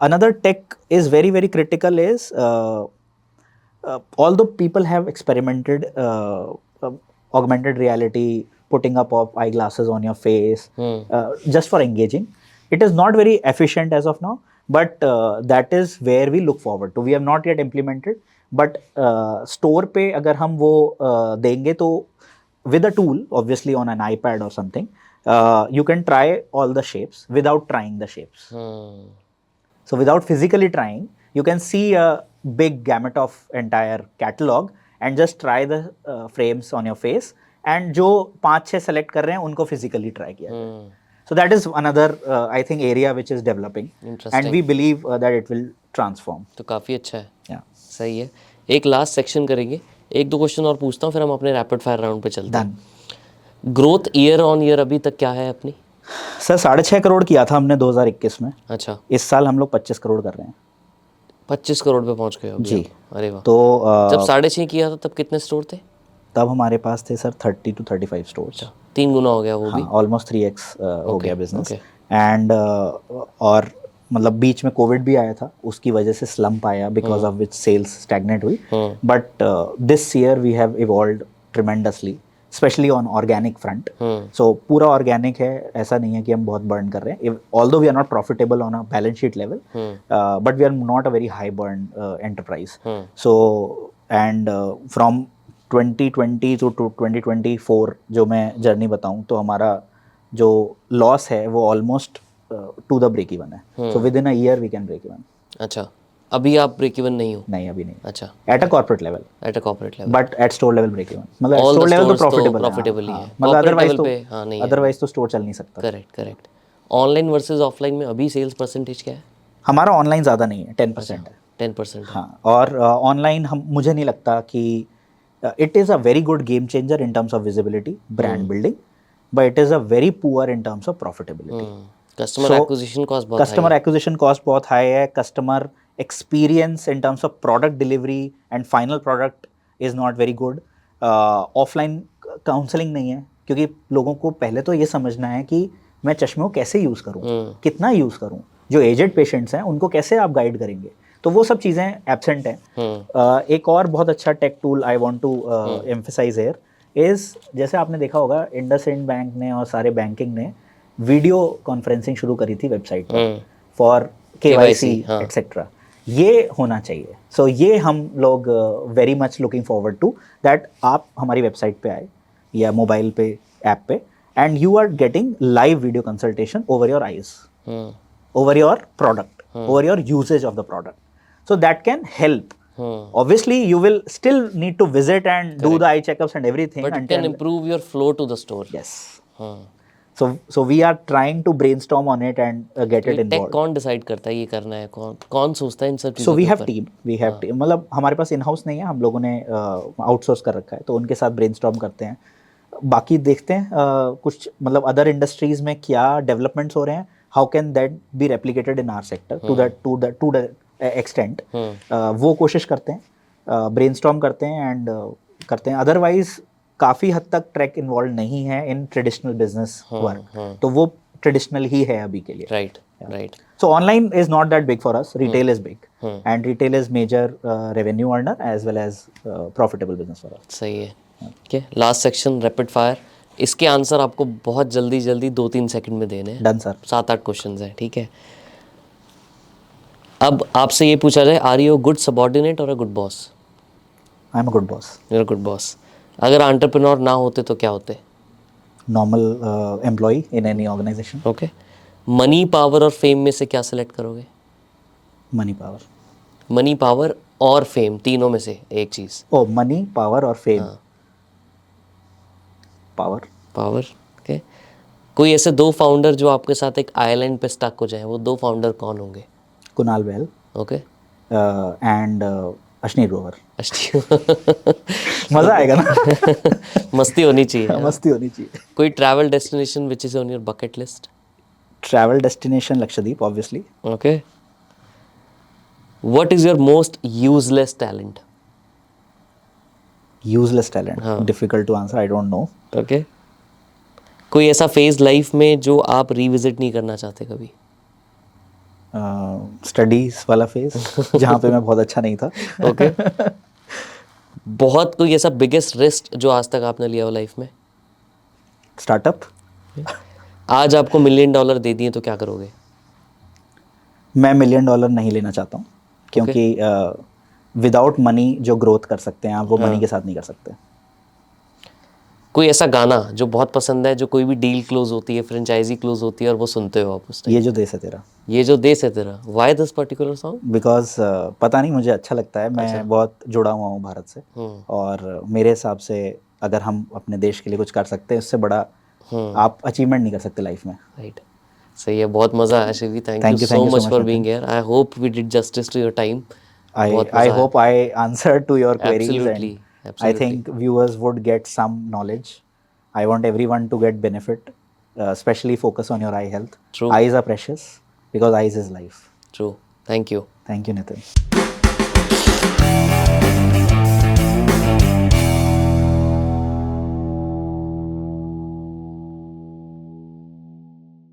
Another tech is very very critical is although people have experimented augmented reality, putting up of eyeglasses on your face just for engaging, it is not very efficient as of now, but that is where we look forward to. We have not yet implemented, but store पे अगर हम वो देंगे तो with a tool obviously on an iPad or something, you can try all the shapes without trying the shapes. So without physically trying, you can see a big gamut of entire catalog and just try the frames on your face, and जो 5-6 select कर रहे हैं उनको physically try किया जाए. So that is another I think area which is developing, and we believe that it will transform. तो काफ़ी अच्छा है. Yeah. सही है. एक लास्ट सेक्शन करेंगे, एक दो क्वेश्चन और पूछता हूँ, फिर हम अपने रैपिड फायर राउंड पे चलते हैं. ग्रोथ ईयर ऑन ईयर अभी तक क्या है अपनी? सर 6.5 करोड़ किया था हमने 2021 में. अच्छा. इस साल हम लोग 25 करोड़ कर रहे हैं. 25 करोड़ पे पहुंच गए हो जी. अरे वाह. तो जब 6.5 किया था तब कितने स्टोर थे? तब हमारे पास थे सर 30 to 35 स्टोर्स. 3 गुना हो गया वो भी. ऑलमोस्ट 3x हो गया बिजनेस. एंड और मतलब बीच में कोविड भी आया था, उसकी वजह से स्लम्प आया, because of which sales stagnate हुई. But this year we have evolved tremendously, specially on organic front. So पूरा ऑर्गेनिक है, ऐसा नहीं है कि हम बहुत बर्न कर रहे हैं. Although we are not profitable on a balance sheet level, but we are not a very high burn enterprise. So and from 2020 to 2024 जो मैं जर्नी बताऊं, तो हमारा जो लॉस है वो almost to the break even है. So within a year we can break even. अच्छा. अभी आप ब्रेक इवन नहीं हो? नहीं, अभी नहीं. अच्छा. At a corporate level. At a corporate level. But at store level break even. मतलब स्टोर लेवल तो प्रॉफिटेबल है. मतलब अदरवाइज तो स्टोर चल नहीं सकता. करेक्ट. ऑनलाइन वर्सेस ऑफलाइन में अभी सेल्स परसेंटेज क्या है? हमारा ऑनलाइन ज़्यादा नहीं है, 10% है. 10%. हाँ. और ऑनलाइन हम, मुझे नहीं लगता कि it is a very good game changer in terms of visibility, brand building, but it is a very poor in terms of profitability. Customer acquisition cost बहुत customer acquisition cost बहुत high है. Customer experience in terms of product delivery and final product is not very good. Offline counseling नहीं है, क्योंकि लोगों को पहले तो ये समझना है कि मैं चश्मे को कैसे यूज़ करूँ, कितना यूज़ करूँ. जो एजेड पेशेंट्स हैं उनको कैसे आप गाइड करेंगे, तो वो सब चीज़ें एब्सेंट हैं. एक और बहुत अच्छा tech tool I want to emphasize here is, जैसे आपने देखा होगा इंडसइंड बैंक ने और सारे बैंकिंग ने वीडियो कॉन्फ्रेंसिंग शुरू करी थी वेबसाइट पर फॉर KYC एट्सेट्रा. ये होना चाहिए. सो ये हम लोग very much looking forward to that. आप हमारी वेबसाइट पे आए या मोबाइल पे ऐप पे, and you are getting live video consultation over your eyes, over your product, over your usage of the product. So that can help. Obviously, you will still need to visit and do the eye checkups and everything. But it can improve your flow to the store. Yes. So we are trying to brainstorm on it and get it involved. कौन decide करता है ये करना है, कौन सोचता है इन सब चीज़ों? So we have team. मतलब हमारे पास इन हाउस नहीं है, हम लोगों ने आउटसोर्स कर रखा है, तो उनके साथ ब्रेनस्टॉर्म करते हैं. बाकी देखते हैं कुछ मतलब अदर इंडस्ट्रीज में क्या डेवलपमेंट्स हो रहे हैं, how can that be replicated in our sector to that extent. वो कोशिश करते हैं, ब्रेनस्टॉर्म करते हैं एंड करते हैं. अदरवाइज काफ़ी हद तक ट्रैक इन्वॉल्व नहीं है इन ट्रेडिशनल बिजनेस वर्क, तो वो ट्रेडिशनल ही है अभी के लिए. Right. So online is not that big for us. Retail is big, and retail is major revenue earner as well as profitable business for us. सही है. Okay, last section rapid fire. इसके answer आपको बहुत जल्दी 2-3 second में देने हैं. Done sir. 7-8 questions हैं, ठीक है. अब आपसे ये पूछा जाए, are you a good subordinate और a good boss? I am a good boss. You are a good boss. अगर एंटरप्रेन्योर ना होते तो क्या होते? Normal employee in any organisation. Okay. Money, power और फेम में से क्या सिलेक्ट करोगे? Money, power. मनी, पावर और फेम, तीनों में से एक चीज. ओ, मनी, पावर और फेम. पावर. ओके. कोई ऐसे 2 फाउंडर जो आपके साथ एक आइलैंड पे स्टक हो जाए, वो 2 फाउंडर कौन होंगे? कुणाल बैल. ओके. एंड अश्नी ग्रोवर. मजा आएगा ना. मस्ती होनी चाहिए. मस्ती होनी चाहिए. कोई travel destination which is on your bucket list? Travel destination Lakshadweep, obviously. Okay. What is your most useless talent? Useless talent. Difficult to answer. I don't know. Okay. कोई ऐसा फेज लाइफ में जो आप रिविजिट नहीं करना चाहते कभी? Studies वाला फेज जहाँ पे मैं बहुत अच्छा नहीं था. Okay. बहुत कोई ऐसा बिगेस्ट रिस्क जो आज तक आपने लिया हो लाइफ में? स्टार्टअप. आज आपको $1 मिलियन दे दिए तो क्या करोगे? मैं $1 मिलियन नहीं लेना चाहता हूँ, क्योंकि विदाउट मनी जो ग्रोथ कर सकते हैं आप, वो मनी के साथ नहीं कर सकते. कोई ऐसा गाना जो बहुत पसंद है, जो कोई भी डील क्लोज होती है, फ्रेंचाइजी क्लोज होती है और वो सुनते हो आप उस टाइम? ये जो देश है तेरा, ये जो देश है तेरा, why this particular song? Because पता नहीं मुझे अच्छा लगता है, मैं बहुत जुड़ा हुआ हूँ भारत से, और मेरे हिसाब से अगर हम अपने देश के लिए कुछ कर सकते हैं, उससे बड़ा आप अचीवमेंट नहीं कर सकते लाइफ में। राइट, सही है, बहुत मजा आया Shivi, thank you Thank you so so much much, for Nitin. Being here. I hope we did justice to your time. I बहुत I मजा आया। hope I answered to your queries, Absolutely, and I absolutely. think viewers would get some knowledge. I want everyone to get benefit, especially focus on your eye health. True. Eyes are precious because eyes is life. True, thank you. Thank you, Nitin.